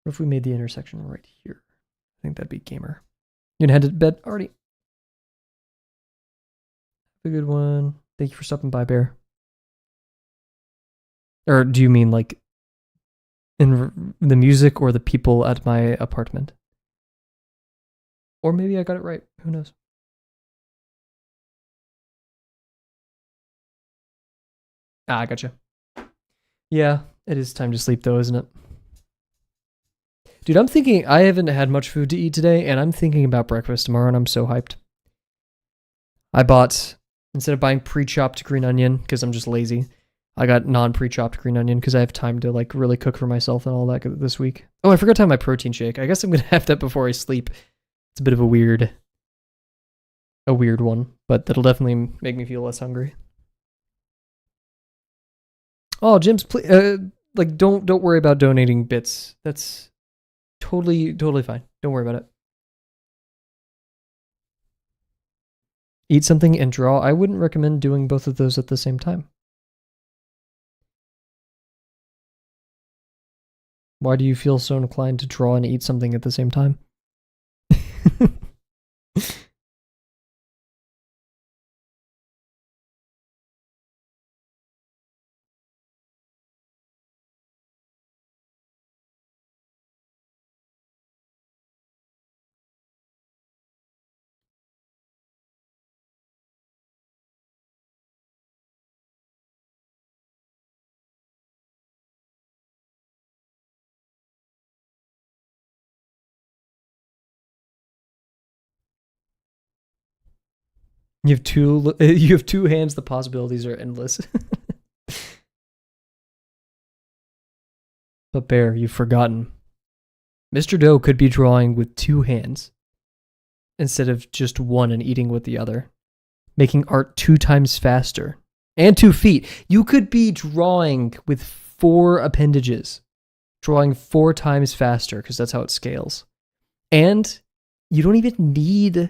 What if we made the intersection right here? I think that'd be gamer. You gonna head to bed already? Have a good one. Thank you for stopping by, Bear. Or do you mean like in the music or the people at my apartment? Or maybe I got it right. Who knows? Ah, I gotcha. Yeah, it is time to sleep though, isn't it? Dude, I'm thinking I haven't had much food to eat today, and I'm thinking about breakfast tomorrow, and I'm so hyped. I bought, instead of buying pre-chopped green onion, because I'm just lazy, I got non-pre-chopped green onion because I have time to like really cook for myself and all that this week. Oh, I forgot to have my protein shake. I guess I'm gonna have that before I sleep. It's a bit of a weird one, but that'll definitely make me feel less hungry. Oh, Jim's, like don't worry about donating bits. That's totally fine. Don't worry about it. Eat something and draw. I wouldn't recommend doing both of those at the same time. Why do you feel so inclined to draw and eat something at the same time? You have two hands. The possibilities are endless. But Bear, you've forgotten. Mr. Doe could be drawing with two hands instead of just one and eating with the other, making art 2 times faster. And 2 feet. You could be drawing with 4 appendages, drawing 4 times faster because that's how it scales. And you don't even need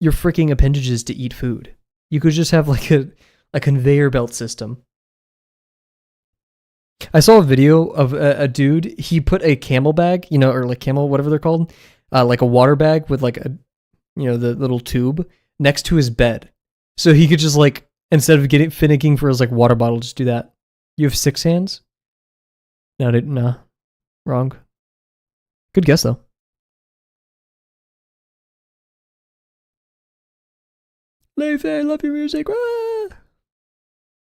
your freaking appendages to eat food. You could just have like a conveyor belt system. I saw a video of a dude. He put a camel bag, or like camel, whatever they're called, like a water bag with like the little tube next to his bed, so he could just like instead of getting finicking for his like water bottle, just do that. You have 6 hands? No, nah, wrong. Good guess though. Leifei, I love your music. Ah!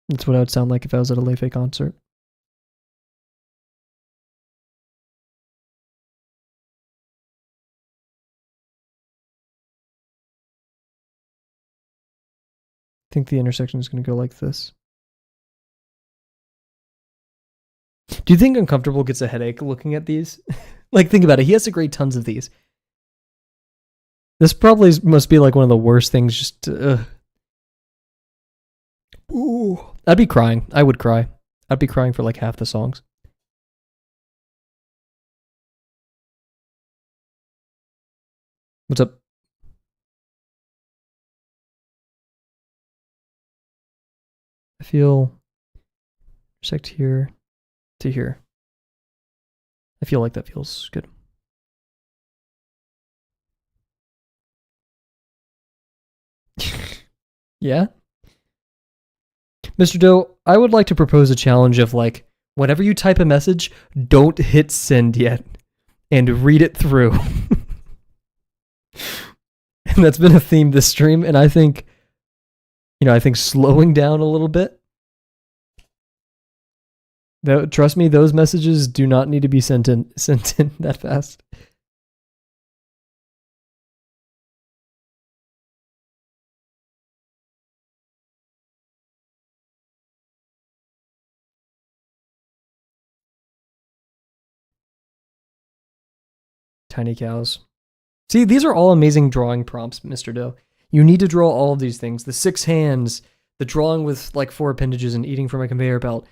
That's what I would sound like if I was at a Leifei concert. I think the intersection is going to go like this. Do you think Uncomfortable gets a headache looking at these? Like, think about it. He has to grade tons of these. This probably must be like one of the worst things. Just, ooh, I'd be crying. I would cry. I'd be crying for like half the songs. What's up? I feel intersect here to here. I feel like that feels good. Yeah? Mr. Doe, I would like to propose a challenge of like, whenever you type a message, don't hit send yet and read it through. And that's been a theme this stream, and I think, I think slowing down a little bit. Trust me, those messages do not need to be sent in that fast. Tiny cows. See, these are all amazing drawing prompts, Mr. Doe. You need to draw all of these things. The 6 hands, the drawing with like 4 appendages and eating from a conveyor belt,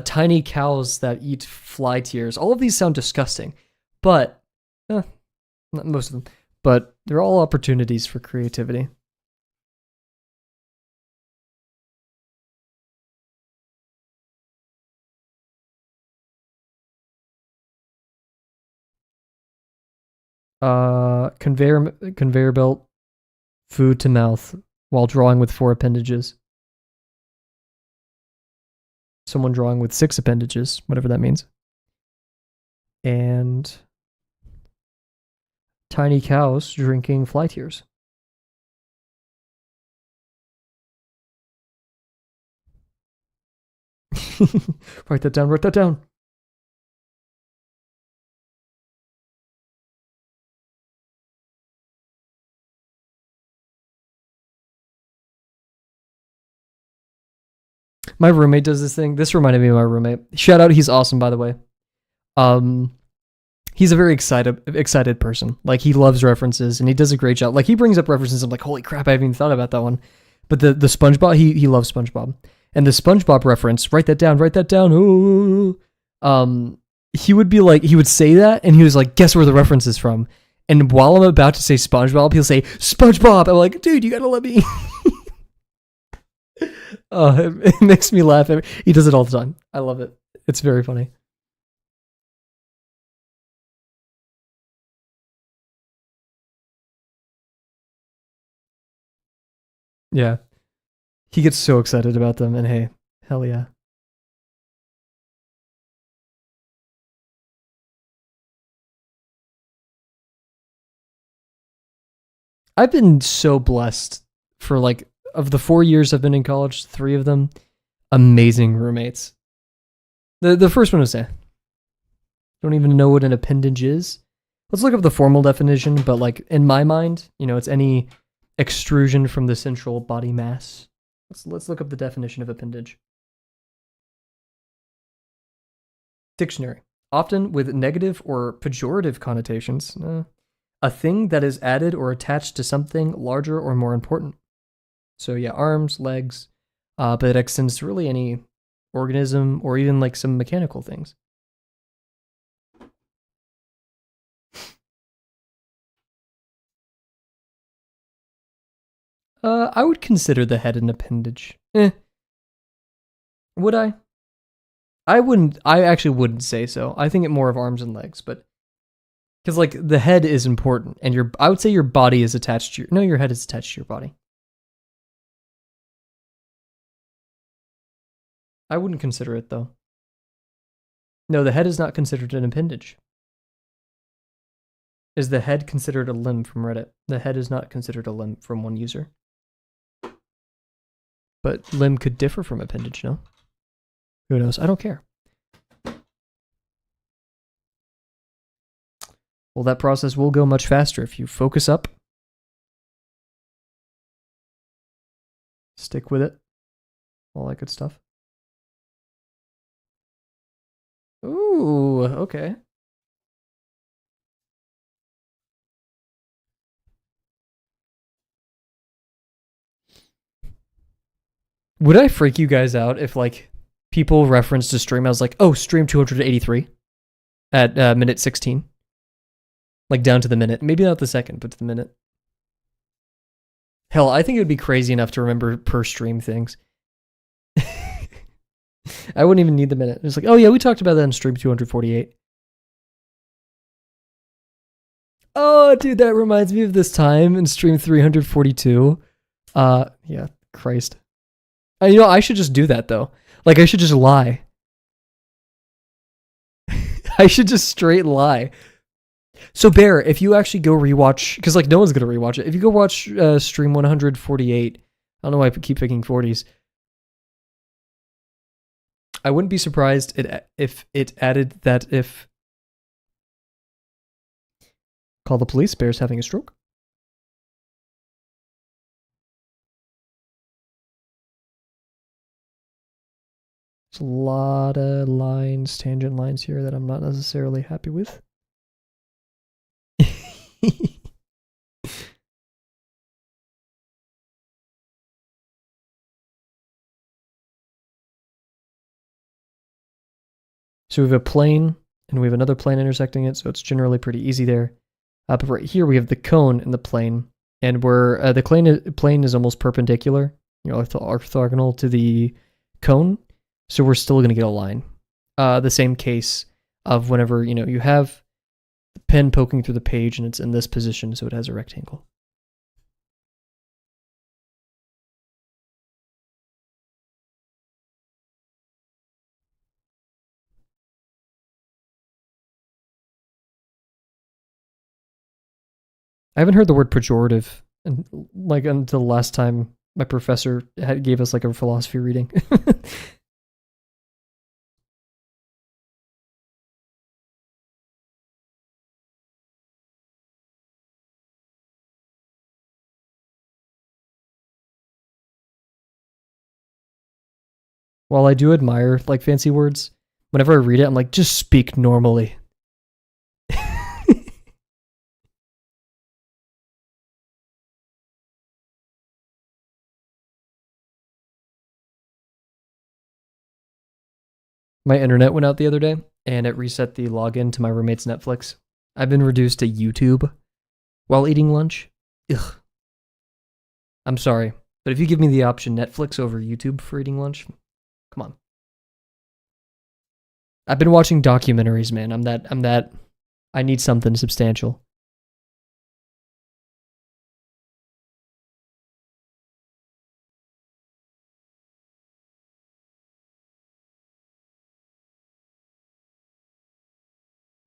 tiny cows that eat fly tears. All of these sound disgusting, but not most of them. But they're all opportunities for creativity. Conveyor belt, food to mouth while drawing with 4 appendages. Someone drawing with 6 appendages, whatever that means. And tiny cows drinking fly tears. Write that down, write that down. My roommate does this thing. This reminded me of my roommate. Shout out, he's awesome, by the way. He's a very excited person. Like, he loves references, and he does a great job. Like, he brings up references. I'm like, holy crap, I haven't even thought about that one. But the SpongeBob, he loves SpongeBob. And the SpongeBob reference, write that down. Ooh. He would be like, he would say that, and he was like, guess where the reference is from? And while I'm about to say SpongeBob, he'll say, SpongeBob! I'm like, dude, you gotta let me... it makes me laugh. He does it all the time. I love it. It's very funny. Yeah. He gets so excited about them, and hey, hell yeah. I've been so blessed for like, of the 4 years I've been in college, 3 of them, amazing roommates. The first one was don't even know what an appendage is. Let's look up the formal definition, but like in my mind, it's any extrusion from the central body mass. Let's look up the definition of appendage. Dictionary. Often with negative or pejorative connotations. A thing that is added or attached to something larger or more important. So yeah, arms, legs, but it extends to really any organism or even like some mechanical things. I would consider the head an appendage. Would I? I wouldn't. I actually wouldn't say so. I think it more of arms and legs, but because like the head is important, and I would say your body is attached to your head is attached to your body. I wouldn't consider it though. No, the head is not considered an appendage. Is the head considered a limb from Reddit? The head is not considered a limb from one user. But limb could differ from appendage, no? Who knows? I don't care. Well, that process will go much faster if you focus up, stick with it, all that good stuff. Ooh, okay. Would I freak you guys out if like people referenced a stream? I was like, oh, stream 283 at minute 16. Like down to the minute. Maybe not the second, but to the minute. Hell, I think it would be crazy enough to remember per stream things. I wouldn't even need the minute. It's like, oh yeah, we talked about that in stream 248. Oh, dude, that reminds me of this time in stream 342. Yeah, Christ. I should just do that though. Like I should just lie. I should just straight lie. So Bear, if you actually go rewatch, because like no one's gonna rewatch it. If you go watch stream 148, I don't know why I keep picking 40s. I wouldn't be surprised if it added that if call the police, Bear's having a stroke. There's a lot of lines, tangent lines here that I'm not necessarily happy with. So we have a plane, and we have another plane intersecting it, so it's generally pretty easy there. But right here we have the cone and the plane, and where the plane is almost perpendicular, orthogonal to the cone, so we're still going to get a line. The same case of whenever you have the pen poking through the page and it's in this position, so it has a rectangle. I haven't heard the word pejorative until last time my professor gave us like a philosophy reading. While I do admire like fancy words, whenever I read it, I'm like, just speak normally. My internet went out the other day, and it reset the login to my roommate's Netflix. I've been reduced to YouTube while eating lunch. Ugh. I'm sorry, but if you give me the option Netflix over YouTube for eating lunch, come on. I've been watching documentaries, man. I'm that. I need something substantial.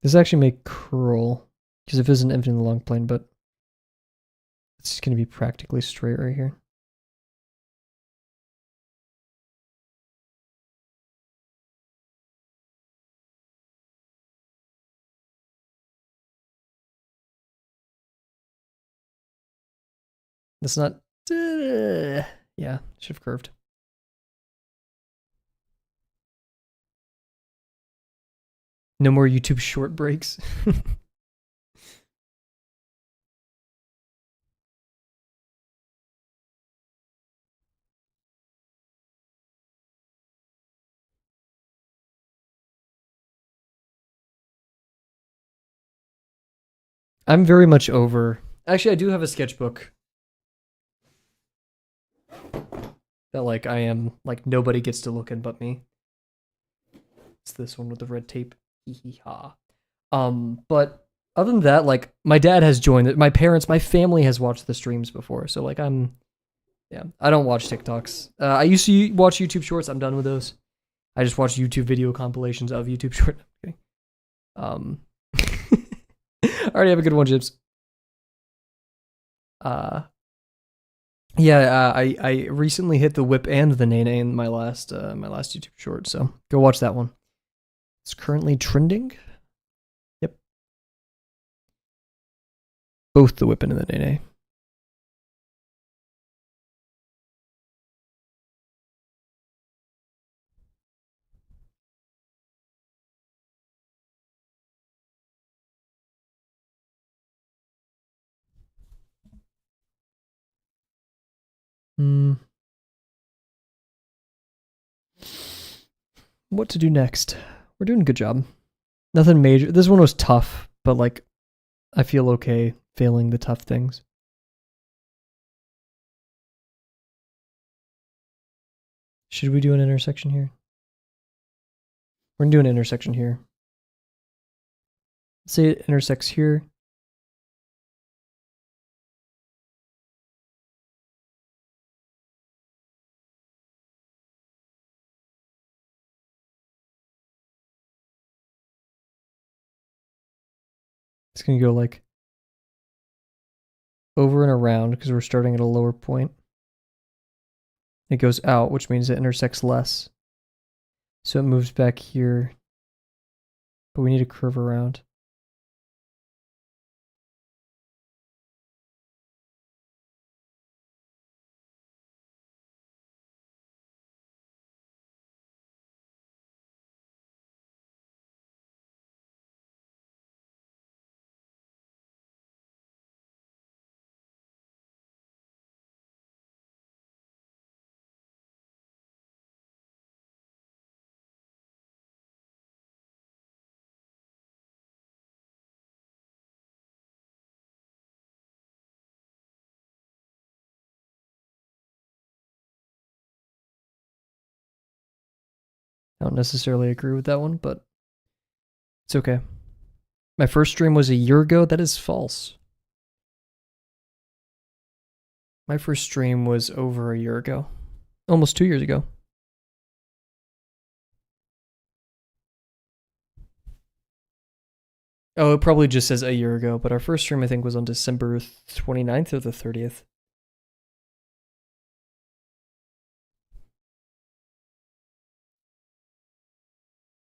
This actually may curl, because if it's an infinitely long plane, but it's just going to be practically straight right here. That's not... yeah, should have curved. No more YouTube short breaks. I'm very much over... Actually, I do have a sketchbook that like I am like nobody gets to look in but me. It's this one with the red tape. Hee hee ha. But other than that, like my dad has joined it. My parents, my family has watched the streams before. So like I don't watch TikToks. I used to watch YouTube Shorts. I'm done with those. I just watch YouTube video compilations of YouTube Shorts. Okay. I already have a good one, Jibs. Yeah, I recently hit the whip and the nene in my last YouTube short, so go watch that one. It's currently trending. Yep. Both the whip and the nene. What to do next? We're doing a good job. Nothing major. This one was tough, but like I feel okay failing the tough things. Should we do an intersection here? We're gonna do an intersection here. Let's say it intersects here. It's going to go like over and around because we're starting at a lower point. It goes out, which means it intersects less. So it moves back here. But we need to curve around. I don't necessarily agree with that one, but it's okay. My first stream was a year ago. That is false. My first stream was over a year ago. Almost 2 years ago. Oh, it probably just says a year ago, but our first stream I think was on December 29th or the 30th.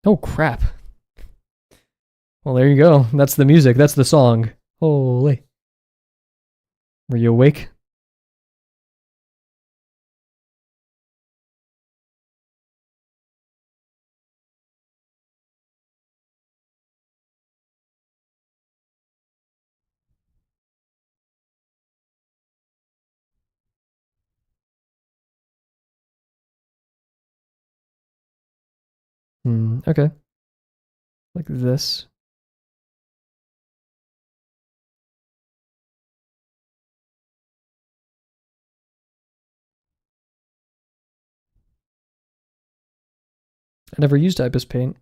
Oh, crap. Well, there you go. That's the music. That's the song. Holy. Were you awake? Okay. Like this. I never used Ibis Paint.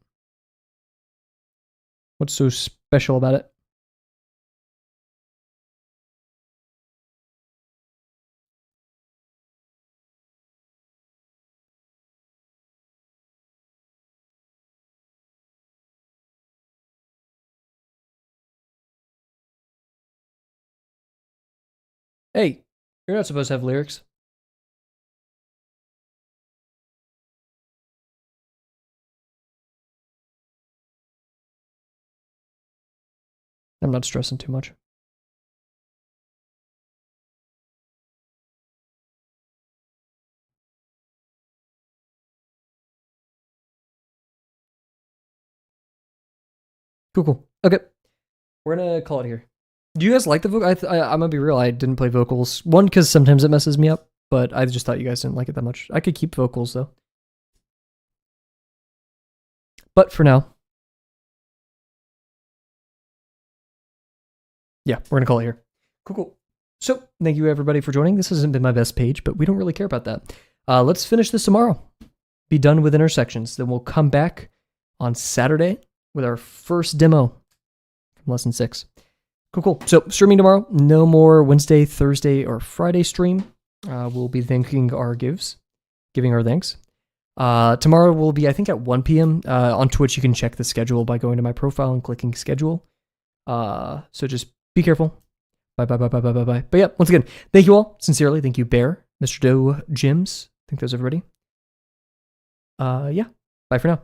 What's so special about it? Hey, you're not supposed to have lyrics. I'm not stressing too much. Cool. Okay. We're gonna call it here. Do you guys like the vocal? I'm gonna be real. I didn't play vocals. One, because sometimes it messes me up, but I just thought you guys didn't like it that much. I could keep vocals though. But for now, yeah, we're gonna call it here. Cool. So thank you everybody for joining. This hasn't been my best page, but we don't really care about that. Let's finish this tomorrow. Be done with intersections. Then we'll come back on Saturday with our first demo from lesson 6. Cool. So streaming tomorrow. No more Wednesday, Thursday, or Friday stream. We'll be giving our thanks. Tomorrow will be, I think, at 1 p.m. On Twitch. You can check the schedule by going to my profile and clicking schedule. So just be careful. Bye. But yeah, once again, thank you all sincerely. Thank you, Bear, Mr. Doe, Jims. I think that was everybody. Yeah. Bye for now.